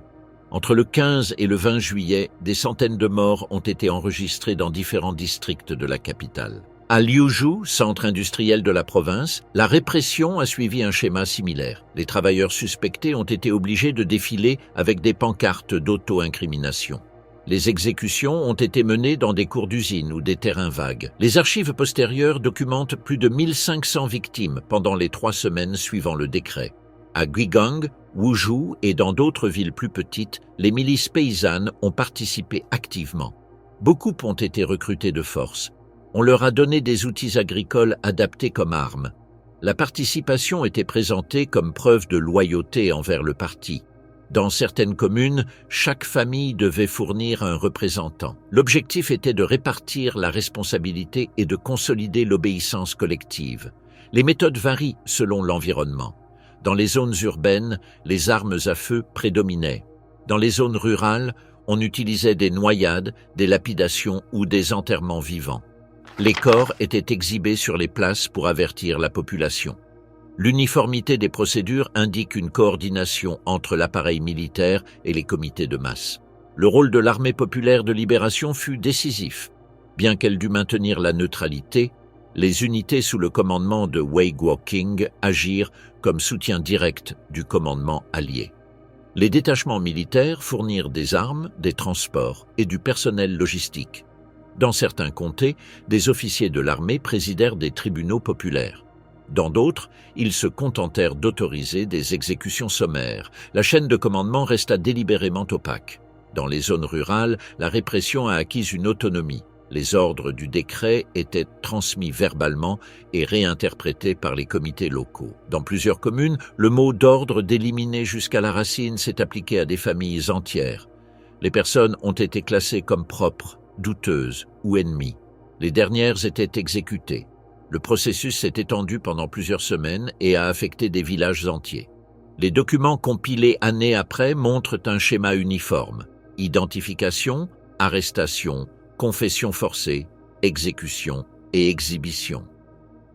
Entre le 15 et le 20 juillet, des centaines de morts ont été enregistrés dans différents districts de la capitale. À Liuzhou, centre industriel de la province, la répression a suivi un schéma similaire. Les travailleurs suspectés ont été obligés de défiler avec des pancartes d'auto-incrimination. Les exécutions ont été menées dans des cours d'usine ou des terrains vagues. Les archives postérieures documentent plus de 1500 victimes pendant les 3 semaines suivant le décret. À Guigang, Wuzhou et dans d'autres villes plus petites, les milices paysannes ont participé activement. Beaucoup ont été recrutés de force. On leur a donné des outils agricoles adaptés comme armes. La participation était présentée comme preuve de loyauté envers le parti. Dans certaines communes, chaque famille devait fournir un représentant. L'objectif était de répartir la responsabilité et de consolider l'obéissance collective. Les méthodes varient selon l'environnement. Dans les zones urbaines, les armes à feu prédominaient. Dans les zones rurales, on utilisait des noyades, des lapidations ou des enterrements vivants. Les corps étaient exhibés sur les places pour avertir la population. L'uniformité des procédures indique une coordination entre l'appareil militaire et les comités de masse. Le rôle de l'armée populaire de libération fut décisif. Bien qu'elle dût maintenir la neutralité, les unités sous le commandement de Wei Guoqing agirent comme soutien direct du commandement allié. Les détachements militaires fournirent des armes, des transports et du personnel logistique. Dans certains comtés, des officiers de l'armée présidèrent des tribunaux populaires. Dans d'autres, ils se contentèrent d'autoriser des exécutions sommaires. La chaîne de commandement resta délibérément opaque. Dans les zones rurales, la répression a acquis une autonomie. Les ordres du décret étaient transmis verbalement et réinterprétés par les comités locaux. Dans plusieurs communes, le mot d'ordre d'éliminer jusqu'à la racine s'est appliqué à des familles entières. Les personnes ont été classées comme propres, douteuses ou ennemies. Les dernières étaient exécutées. Le processus s'est étendu pendant plusieurs semaines et a affecté des villages entiers. Les documents compilés années après montrent un schéma uniforme. Identification, arrestation, confession forcée, exécution et exhibition.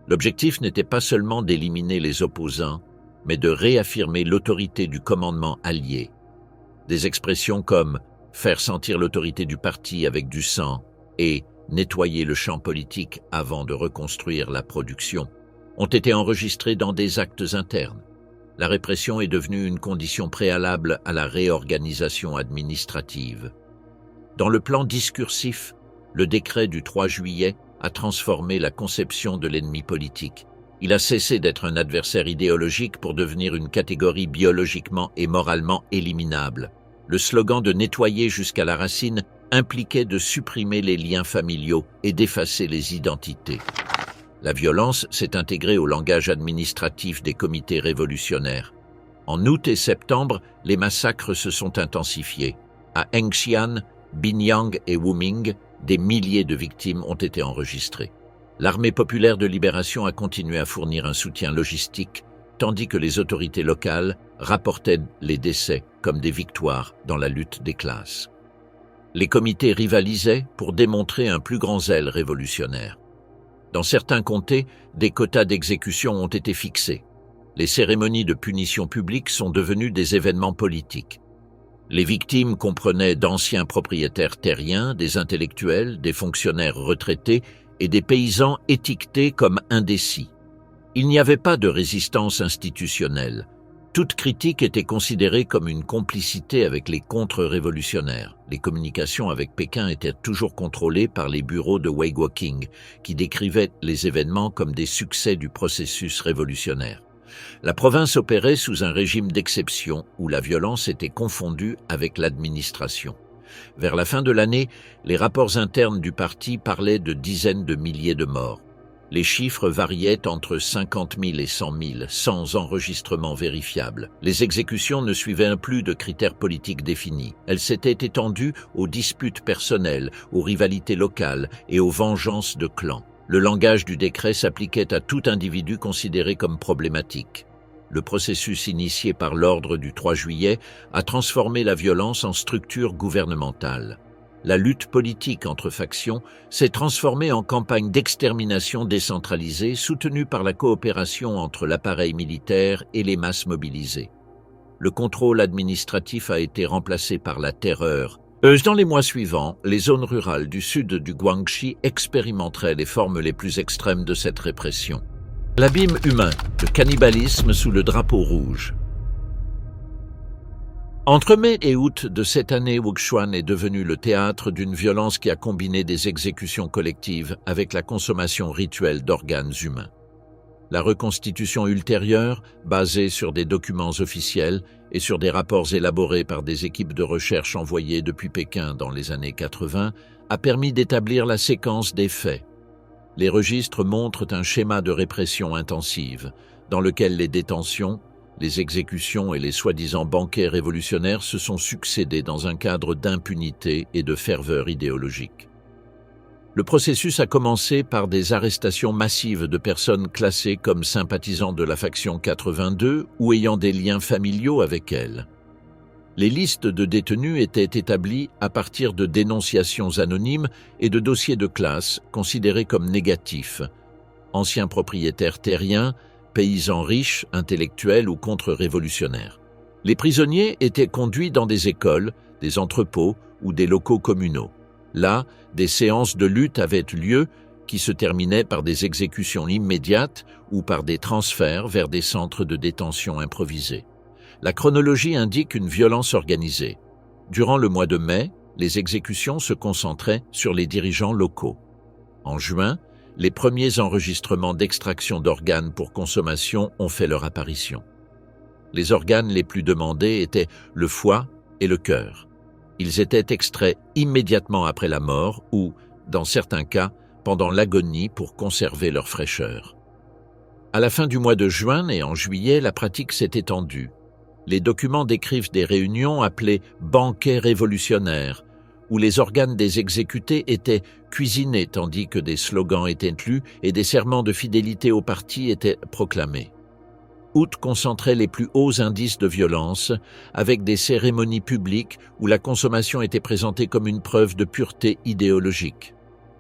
L'objectif n'était pas seulement d'éliminer les opposants, mais de réaffirmer l'autorité du commandement allié. Des expressions comme « faire sentir l'autorité du parti avec du sang » et « nettoyer le champ politique avant de reconstruire la production » ont été enregistrés dans des actes internes. La répression est devenue une condition préalable à la réorganisation administrative. Dans le plan discursif, le décret du 3 juillet a transformé la conception de l'ennemi politique. Il a cessé d'être un adversaire idéologique pour devenir une catégorie biologiquement et moralement éliminable. Le slogan de nettoyer jusqu'à la racine impliquait de supprimer les liens familiaux et d'effacer les identités. La violence s'est intégrée au langage administratif des comités révolutionnaires. En août et septembre, les massacres se sont intensifiés. À Hengxian, Binyang et Wuming, des milliers de victimes ont été enregistrées. L'armée populaire de libération a continué à fournir un soutien logistique, tandis que les autorités locales rapportaient les décès comme des victoires dans la lutte des classes. Les comités rivalisaient pour démontrer un plus grand zèle révolutionnaire. Dans certains comtés, des quotas d'exécution ont été fixés. Les cérémonies de punition publique sont devenues des événements politiques. Les victimes comprenaient d'anciens propriétaires terriens, des intellectuels, des fonctionnaires retraités et des paysans étiquetés comme indécis. Il n'y avait pas de résistance institutionnelle. Toute critique était considérée comme une complicité avec les contre-révolutionnaires. Les communications avec Pékin étaient toujours contrôlées par les bureaux de Wei Guoqing, qui décrivaient les événements comme des succès du processus révolutionnaire. La province opérait sous un régime d'exception où la violence était confondue avec l'administration. Vers la fin de l'année, les rapports internes du parti parlaient de dizaines de milliers de morts. Les chiffres variaient entre 50 000 et 100 000, sans enregistrement vérifiable. Les exécutions ne suivaient plus de critères politiques définis. Elles s'étaient étendues aux disputes personnelles, aux rivalités locales et aux vengeances de clans. Le langage du décret s'appliquait à tout individu considéré comme problématique. Le processus initié par l'ordre du 3 juillet a transformé la violence en structure gouvernementale. La lutte politique entre factions s'est transformée en campagne d'extermination décentralisée soutenue par la coopération entre l'appareil militaire et les masses mobilisées. Le contrôle administratif a été remplacé par la terreur. Dans les mois suivants, les zones rurales du sud du Guangxi expérimenteraient les formes les plus extrêmes de cette répression. L'abîme humain, le cannibalisme sous le drapeau rouge. Entre mai et août de cette année, Wuxuan est devenu le théâtre d'une violence qui a combiné des exécutions collectives avec la consommation rituelle d'organes humains. La reconstitution ultérieure, basée sur des documents officiels et sur des rapports élaborés par des équipes de recherche envoyées depuis Pékin dans les années 80, a permis d'établir la séquence des faits. Les registres montrent un schéma de répression intensive, dans lequel les détentions, Les exécutions et les soi-disant banquets révolutionnaires se sont succédé dans un cadre d'impunité et de ferveur idéologique. Le processus a commencé par des arrestations massives de personnes classées comme sympathisants de la faction 82 ou ayant des liens familiaux avec elle. Les listes de détenus étaient établies à partir de dénonciations anonymes et de dossiers de classe considérés comme négatifs. Anciens propriétaires terriens, paysans riches, intellectuels ou contre-révolutionnaires. Les prisonniers étaient conduits dans des écoles, des entrepôts ou des locaux communaux. Là, des séances de lutte avaient lieu qui se terminaient par des exécutions immédiates ou par des transferts vers des centres de détention improvisés. La chronologie indique une violence organisée. Durant le mois de mai, les exécutions se concentraient sur les dirigeants locaux. En juin, les premiers enregistrements d'extraction d'organes pour consommation ont fait leur apparition. Les organes les plus demandés étaient le foie et le cœur. Ils étaient extraits immédiatement après la mort ou, dans certains cas, pendant l'agonie pour conserver leur fraîcheur. À la fin du mois de juin et en juillet, la pratique s'est étendue. Les documents décrivent des réunions appelées « banquets révolutionnaires », où les organes des exécutés étaient cuisinés tandis que des slogans étaient lus et des serments de fidélité au parti étaient proclamés. Août concentrait les plus hauts indices de violence, avec des cérémonies publiques où la consommation était présentée comme une preuve de pureté idéologique.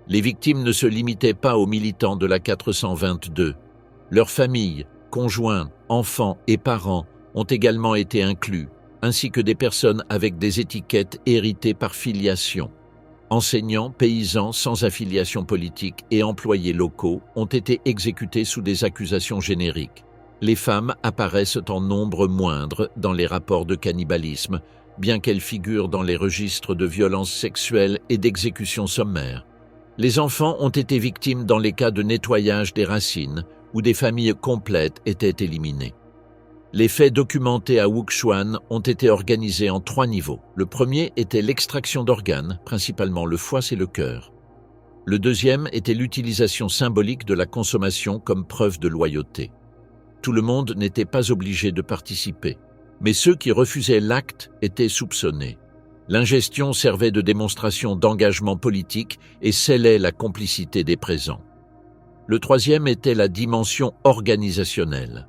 Les victimes ne se limitaient pas aux militants de la 422. Leurs familles, conjoints, enfants et parents ont également été inclus, ainsi que des personnes avec des étiquettes héritées par filiation. Enseignants, paysans sans affiliation politique et employés locaux ont été exécutés sous des accusations génériques. Les femmes apparaissent en nombre moindre dans les rapports de cannibalisme, bien qu'elles figurent dans les registres de violences sexuelles et d'exécutions sommaires. Les enfants ont été victimes dans les cas de nettoyage des racines, où des familles complètes étaient éliminées. Les faits documentés à Wuxuan ont été organisés en 3 niveaux. Le premier était l'extraction d'organes, principalement le foie et le cœur. Le deuxième était l'utilisation symbolique de la consommation comme preuve de loyauté. Tout le monde n'était pas obligé de participer, mais ceux qui refusaient l'acte étaient soupçonnés. L'ingestion servait de démonstration d'engagement politique et scellait la complicité des présents. Le troisième était la dimension organisationnelle.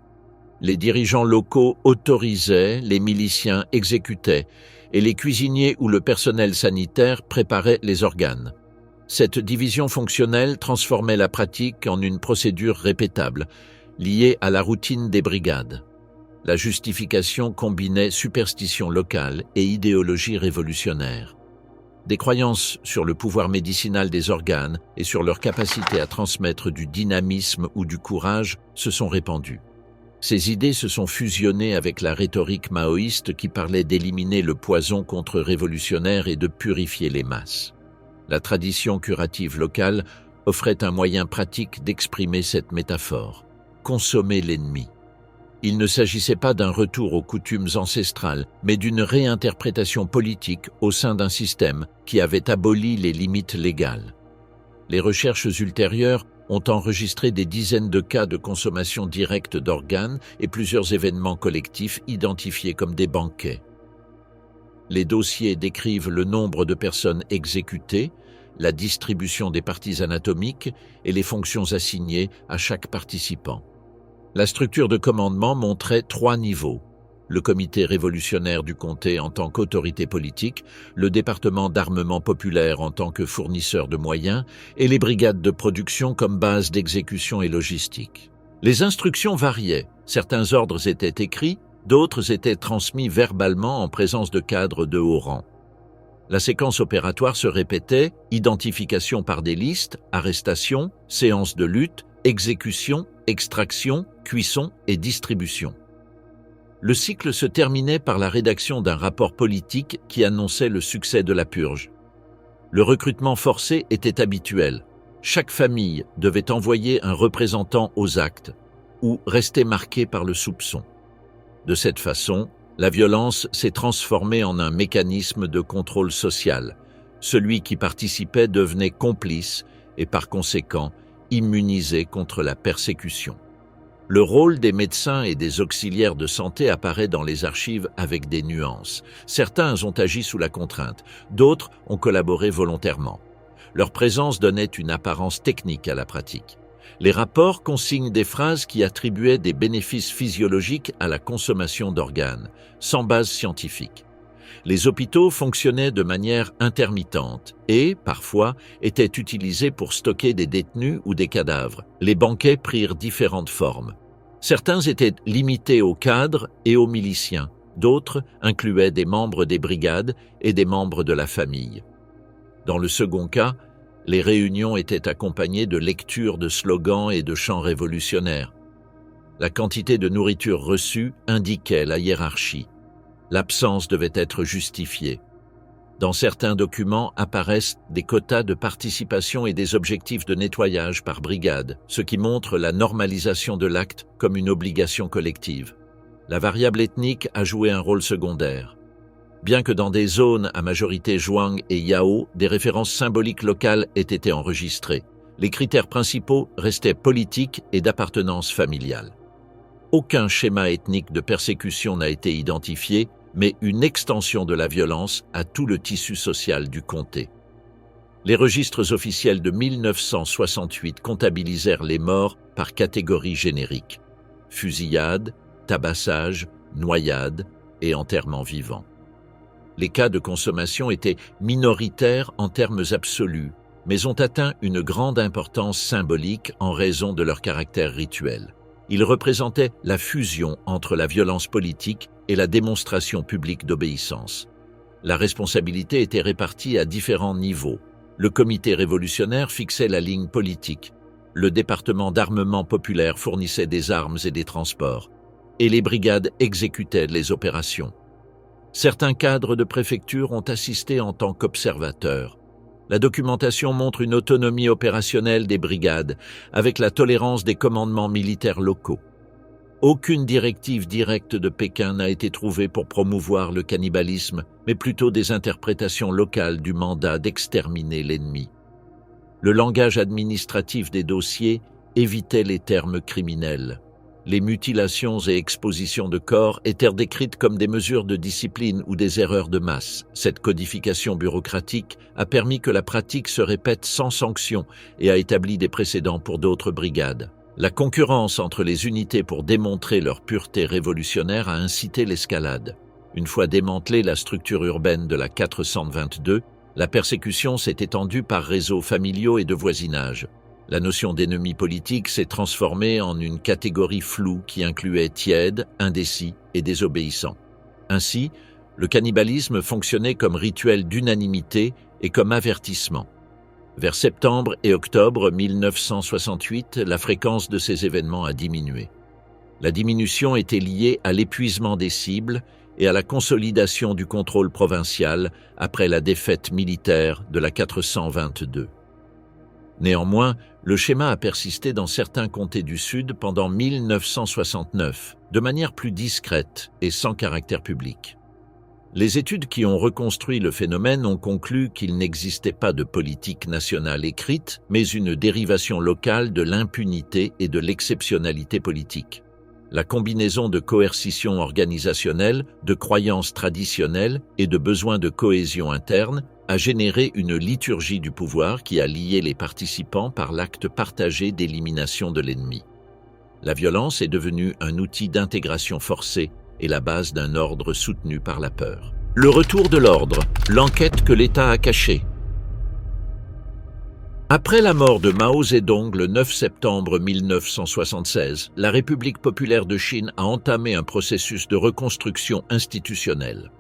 Les dirigeants locaux autorisaient, les miliciens exécutaient, et les cuisiniers ou le personnel sanitaire préparaient les organes. Cette division fonctionnelle transformait la pratique en une procédure répétable, liée à la routine des brigades. La justification combinait superstition locale et idéologie révolutionnaire. Des croyances sur le pouvoir médicinal des organes et sur leur capacité à transmettre du dynamisme ou du courage se sont répandues. Ces idées se sont fusionnées avec la rhétorique maoïste qui parlait d'éliminer le poison contre-révolutionnaire et de purifier les masses. La tradition curative locale offrait un moyen pratique d'exprimer cette métaphore: consommer l'ennemi. Il ne s'agissait pas d'un retour aux coutumes ancestrales, mais d'une réinterprétation politique au sein d'un système qui avait aboli les limites légales. Les recherches ultérieures ont enregistré des dizaines de cas de consommation directe d'organes et plusieurs événements collectifs identifiés comme des banquets. Les dossiers décrivent le nombre de personnes exécutées, la distribution des parties anatomiques et les fonctions assignées à chaque participant. La structure de commandement montrait 3 niveaux: le comité révolutionnaire du comté en tant qu'autorité politique, le département d'armement populaire en tant que fournisseur de moyens et les brigades de production comme base d'exécution et logistique. Les instructions variaient, certains ordres étaient écrits, d'autres étaient transmis verbalement en présence de cadres de haut rang. La séquence opératoire se répétait: identification par des listes, arrestation, séance de lutte, exécution, extraction, cuisson et distribution. Le cycle se terminait par la rédaction d'un rapport politique qui annonçait le succès de la purge. Le recrutement forcé était habituel. Chaque famille devait envoyer un représentant aux actes ou rester marquée par le soupçon. De cette façon, la violence s'est transformée en un mécanisme de contrôle social. Celui qui participait devenait complice et par conséquent immunisé contre la persécution. Le rôle des médecins et des auxiliaires de santé apparaît dans les archives avec des nuances. Certains ont agi sous la contrainte, d'autres ont collaboré volontairement. Leur présence donnait une apparence technique à la pratique. Les rapports consignent des phrases qui attribuaient des bénéfices physiologiques à la consommation d'organes, sans base scientifique. Les hôpitaux fonctionnaient de manière intermittente et, parfois, étaient utilisés pour stocker des détenus ou des cadavres. Les banquets prirent différentes formes. Certains étaient limités aux cadres et aux miliciens, d'autres incluaient des membres des brigades et des membres de la famille. Dans le second cas, les réunions étaient accompagnées de lectures de slogans et de chants révolutionnaires. La quantité de nourriture reçue indiquait la hiérarchie. L'absence devait être justifiée. Dans certains documents apparaissent des quotas de participation et des objectifs de nettoyage par brigade, ce qui montre la normalisation de l'acte comme une obligation collective. La variable ethnique a joué un rôle secondaire. Bien que dans des zones à majorité Zhuang et Yao, des références symboliques locales aient été enregistrées, les critères principaux restaient politiques et d'appartenance familiale. Aucun schéma ethnique de persécution n'a été identifié, mais une extension de la violence à tout le tissu social du comté. Les registres officiels de 1968 comptabilisèrent les morts par catégorie générique: fusillade, tabassage, noyade et enterrement vivant. Les cas de consommation étaient minoritaires en termes absolus, mais ont atteint une grande importance symbolique en raison de leur caractère rituel. Ils représentaient la fusion entre la violence politique et la démonstration publique d'obéissance. La responsabilité était répartie à différents niveaux. Le comité révolutionnaire fixait la ligne politique. Le département d'armement populaire fournissait des armes et des transports. Et les brigades exécutaient les opérations. Certains cadres de préfecture ont assisté en tant qu'observateurs. La documentation montre une autonomie opérationnelle des brigades, avec la tolérance des commandements militaires locaux. Aucune directive directe de Pékin n'a été trouvée pour promouvoir le cannibalisme, mais plutôt des interprétations locales du mandat d'exterminer l'ennemi. Le langage administratif des dossiers évitait les termes criminels. Les mutilations et expositions de corps étaient décrites comme des mesures de discipline ou des erreurs de masse. Cette codification bureaucratique a permis que la pratique se répète sans sanction et a établi des précédents pour d'autres brigades. La concurrence entre les unités pour démontrer leur pureté révolutionnaire a incité l'escalade. Une fois démantelée la structure urbaine de la 422, la persécution s'est étendue par réseaux familiaux et de voisinage. La notion d'ennemi politique s'est transformée en une catégorie floue qui incluait tièdes, indécis et désobéissants. Ainsi, le cannibalisme fonctionnait comme rituel d'unanimité et comme avertissement. Vers septembre et octobre 1968, la fréquence de ces événements a diminué. La diminution était liée à l'épuisement des cibles et à la consolidation du contrôle provincial après la défaite militaire de la 422. Néanmoins, le schéma a persisté dans certains comtés du Sud pendant 1969, de manière plus discrète et sans caractère public. Les études qui ont reconstruit le phénomène ont conclu qu'il n'existait pas de politique nationale écrite, mais une dérivation locale de l'impunité et de l'exceptionnalité politique. La combinaison de coercition organisationnelle, de croyances traditionnelles et de besoins de cohésion interne a généré une liturgie du pouvoir qui a lié les participants par l'acte partagé d'élimination de l'ennemi. La violence est devenue un outil d'intégration forcée et la base d'un ordre soutenu par la peur. Le retour de l'ordre, l'enquête que l'État a cachée. Après la mort de Mao Zedong le 9 septembre 1976, la République populaire de Chine a entamé un processus de reconstruction institutionnelle.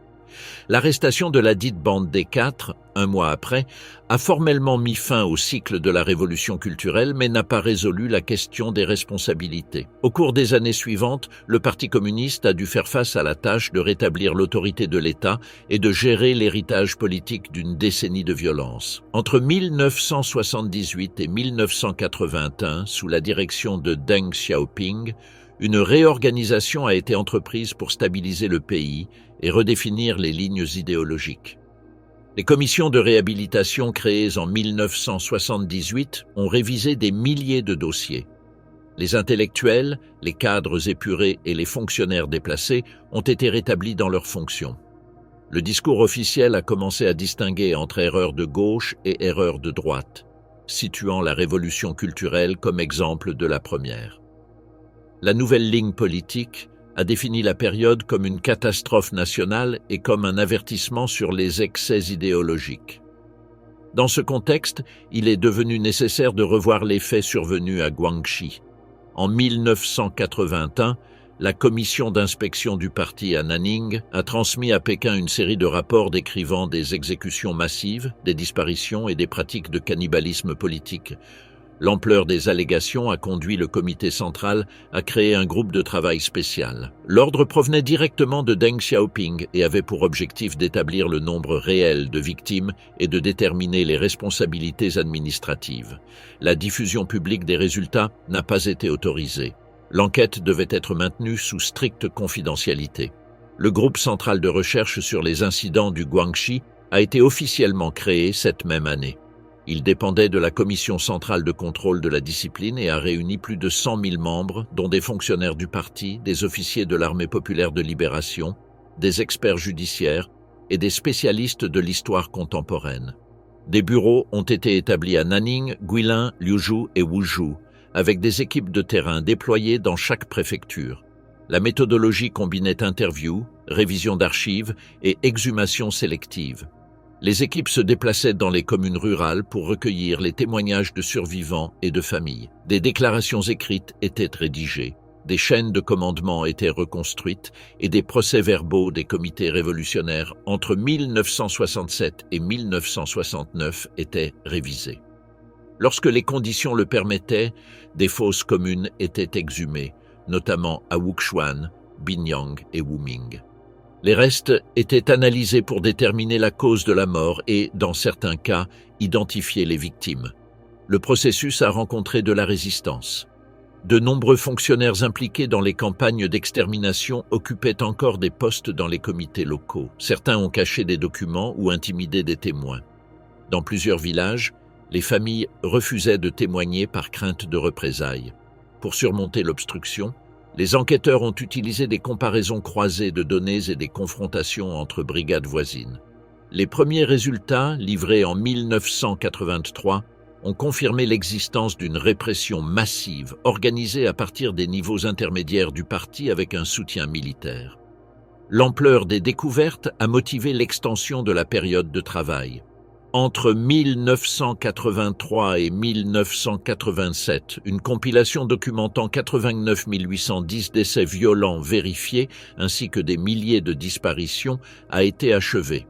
L'arrestation de la dite bande des Quatre, un mois après, a formellement mis fin au cycle de la révolution culturelle mais n'a pas résolu la question des responsabilités. Au cours des années suivantes, le Parti communiste a dû faire face à la tâche de rétablir l'autorité de l'État et de gérer l'héritage politique d'une décennie de violence. Entre 1978 et 1981, sous la direction de Deng Xiaoping, une réorganisation a été entreprise pour stabiliser le pays et redéfinir les lignes idéologiques. Les commissions de réhabilitation créées en 1978 ont révisé des milliers de dossiers. Les intellectuels, les cadres épurés et les fonctionnaires déplacés ont été rétablis dans leurs fonctions. Le discours officiel a commencé à distinguer entre erreurs de gauche et erreurs de droite, situant la révolution culturelle comme exemple de la première. La nouvelle ligne politique a défini la période comme une catastrophe nationale et comme un avertissement sur les excès idéologiques. Dans ce contexte, il est devenu nécessaire de revoir les faits survenus à Guangxi. En 1981, la commission d'inspection du parti à Nanning a transmis à Pékin une série de rapports décrivant des exécutions massives, des disparitions et des pratiques de cannibalisme politique. L'ampleur des allégations a conduit le comité central à créer un groupe de travail spécial. L'ordre provenait directement de Deng Xiaoping et avait pour objectif d'établir le nombre réel de victimes et de déterminer les responsabilités administratives. La diffusion publique des résultats n'a pas été autorisée. L'enquête devait être maintenue sous stricte confidentialité. Le groupe central de recherche sur les incidents du Guangxi a été officiellement créé cette même année. Il dépendait de la Commission centrale de contrôle de la discipline et a réuni plus de 100 000 membres, dont des fonctionnaires du parti, des officiers de l'armée populaire de libération, des experts judiciaires et des spécialistes de l'histoire contemporaine. Des bureaux ont été établis à Nanning, Guilin, Liuzhou et Wuzhou, avec des équipes de terrain déployées dans chaque préfecture. La méthodologie combinait interviews, révision d'archives et exhumation sélective. Les équipes se déplaçaient dans les communes rurales pour recueillir les témoignages de survivants et de familles. Des déclarations écrites étaient rédigées, des chaînes de commandement étaient reconstruites et des procès-verbaux des comités révolutionnaires entre 1967 et 1969 étaient révisés. Lorsque les conditions le permettaient, des fosses communes étaient exhumées, notamment à Wuxuan, Binyang et Wuming. Les restes étaient analysés pour déterminer la cause de la mort et, dans certains cas, identifier les victimes. Le processus a rencontré de la résistance. De nombreux fonctionnaires impliqués dans les campagnes d'extermination occupaient encore des postes dans les comités locaux. Certains ont caché des documents ou intimidé des témoins. Dans plusieurs villages, les familles refusaient de témoigner par crainte de représailles. Pour surmonter l'obstruction, les enquêteurs ont utilisé des comparaisons croisées de données et des confrontations entre brigades voisines. Les premiers résultats, livrés en 1983, ont confirmé l'existence d'une répression massive organisée à partir des niveaux intermédiaires du parti avec un soutien militaire. L'ampleur des découvertes a motivé l'extension de la période de travail. Entre 1983 et 1987, une compilation documentant 89 810 décès violents vérifiés ainsi que des milliers de disparitions a été achevée.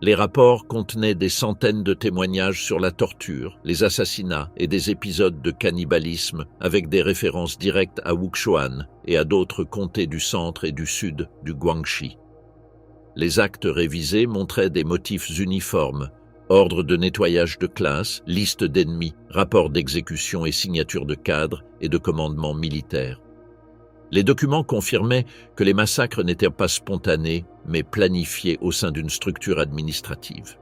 Les rapports contenaient des centaines de témoignages sur la torture, les assassinats et des épisodes de cannibalisme avec des références directes à Wuxuan et à d'autres comtés du centre et du sud du Guangxi. Les actes révisés montraient des motifs uniformes: ordre de nettoyage de classe, liste d'ennemis, rapport d'exécution et signature de cadres et de commandements militaires. Les documents confirmaient que les massacres n'étaient pas spontanés, mais planifiés au sein d'une structure administrative.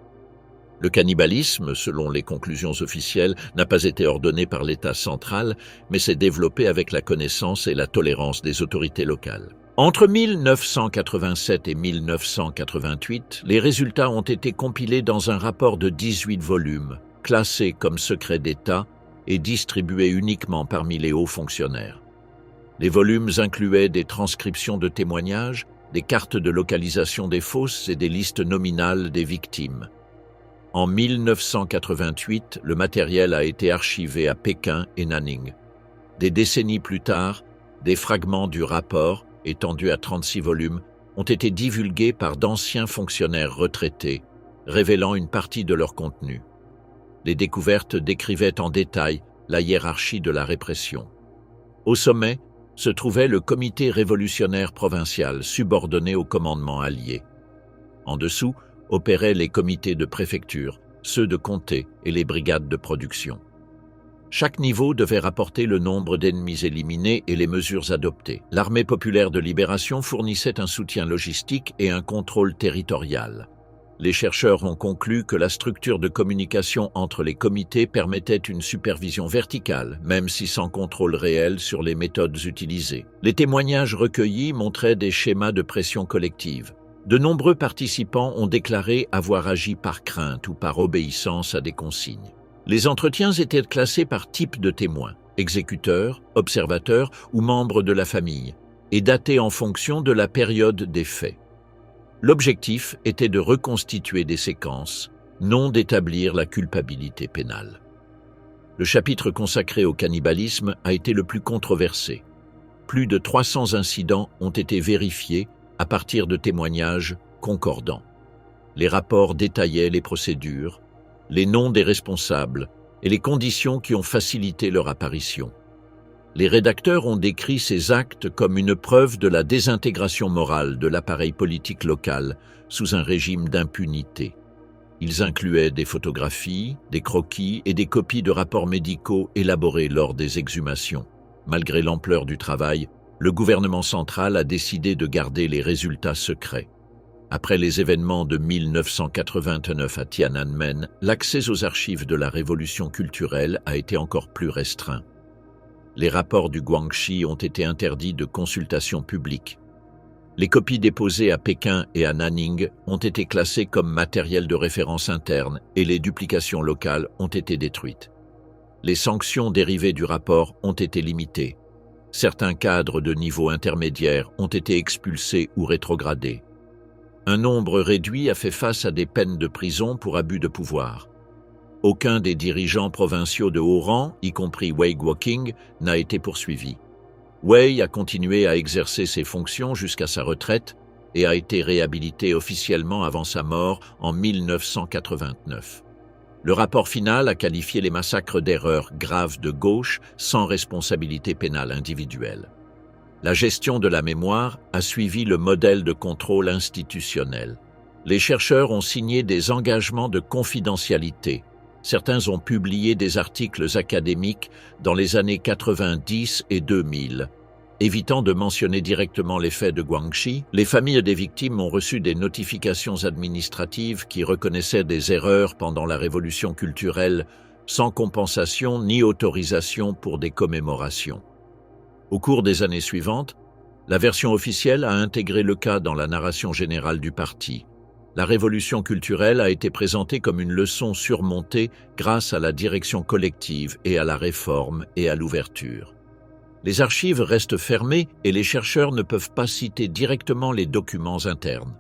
Le cannibalisme, selon les conclusions officielles, n'a pas été ordonné par l'État central, mais s'est développé avec la connaissance et la tolérance des autorités locales. Entre 1987 et 1988, les résultats ont été compilés dans un rapport de 18 volumes, classés comme secret d'État et distribués uniquement parmi les hauts fonctionnaires. Les volumes incluaient des transcriptions de témoignages, des cartes de localisation des fosses et des listes nominales des victimes. En 1988, le matériel a été archivé à Pékin et Nanning. Des décennies plus tard, des fragments du rapport, étendu à 36 volumes, ont été divulgués par d'anciens fonctionnaires retraités, révélant une partie de leur contenu. Les découvertes décrivaient en détail la hiérarchie de la répression. Au sommet se trouvait le comité révolutionnaire provincial, subordonné au commandement allié. En dessous opéraient les comités de préfecture, ceux de comté et les brigades de production. Chaque niveau devait rapporter le nombre d'ennemis éliminés et les mesures adoptées. L'armée populaire de libération fournissait un soutien logistique et un contrôle territorial. Les chercheurs ont conclu que la structure de communication entre les comités permettait une supervision verticale, même si sans contrôle réel sur les méthodes utilisées. Les témoignages recueillis montraient des schémas de pression collective. De nombreux participants ont déclaré avoir agi par crainte ou par obéissance à des consignes. Les entretiens étaient classés par type de témoin, exécuteur, observateur ou membre de la famille, et datés en fonction de la période des faits. L'objectif était de reconstituer des séquences, non d'établir la culpabilité pénale. Le chapitre consacré au cannibalisme a été le plus controversé. Plus de 300 incidents ont été vérifiés à partir de témoignages concordants. Les rapports détaillaient les procédures, les noms des responsables et les conditions qui ont facilité leur apparition. Les rédacteurs ont décrit ces actes comme une preuve de la désintégration morale de l'appareil politique local sous un régime d'impunité. Ils incluaient des photographies, des croquis et des copies de rapports médicaux élaborés lors des exhumations. Malgré l'ampleur du travail, le gouvernement central a décidé de garder les résultats secrets. Après les événements de 1989 à Tiananmen, l'accès aux archives de la révolution culturelle a été encore plus restreint. Les rapports du Guangxi ont été interdits de consultation publique. Les copies déposées à Pékin et à Nanning ont été classées comme matériel de référence interne et les duplications locales ont été détruites. Les sanctions dérivées du rapport ont été limitées. Certains cadres de niveau intermédiaire ont été expulsés ou rétrogradés. Un nombre réduit a fait face à des peines de prison pour abus de pouvoir. Aucun des dirigeants provinciaux de haut rang, y compris Wei Guoqing, n'a été poursuivi. Wei a continué à exercer ses fonctions jusqu'à sa retraite et a été réhabilité officiellement avant sa mort en 1989. Le rapport final a qualifié les massacres d'erreurs graves de gauche sans responsabilité pénale individuelle. La gestion de la mémoire a suivi le modèle de contrôle institutionnel. Les chercheurs ont signé des engagements de confidentialité. Certains ont publié des articles académiques dans les années 90 et 2000. Évitant de mentionner directement les faits de Guangxi, les familles des victimes ont reçu des notifications administratives qui reconnaissaient des erreurs pendant la révolution culturelle sans compensation ni autorisation pour des commémorations. Au cours des années suivantes, la version officielle a intégré le cas dans la narration générale du parti. La révolution culturelle a été présentée comme une leçon surmontée grâce à la direction collective et à la réforme et à l'ouverture. Les archives restent fermées et les chercheurs ne peuvent pas citer directement les documents internes.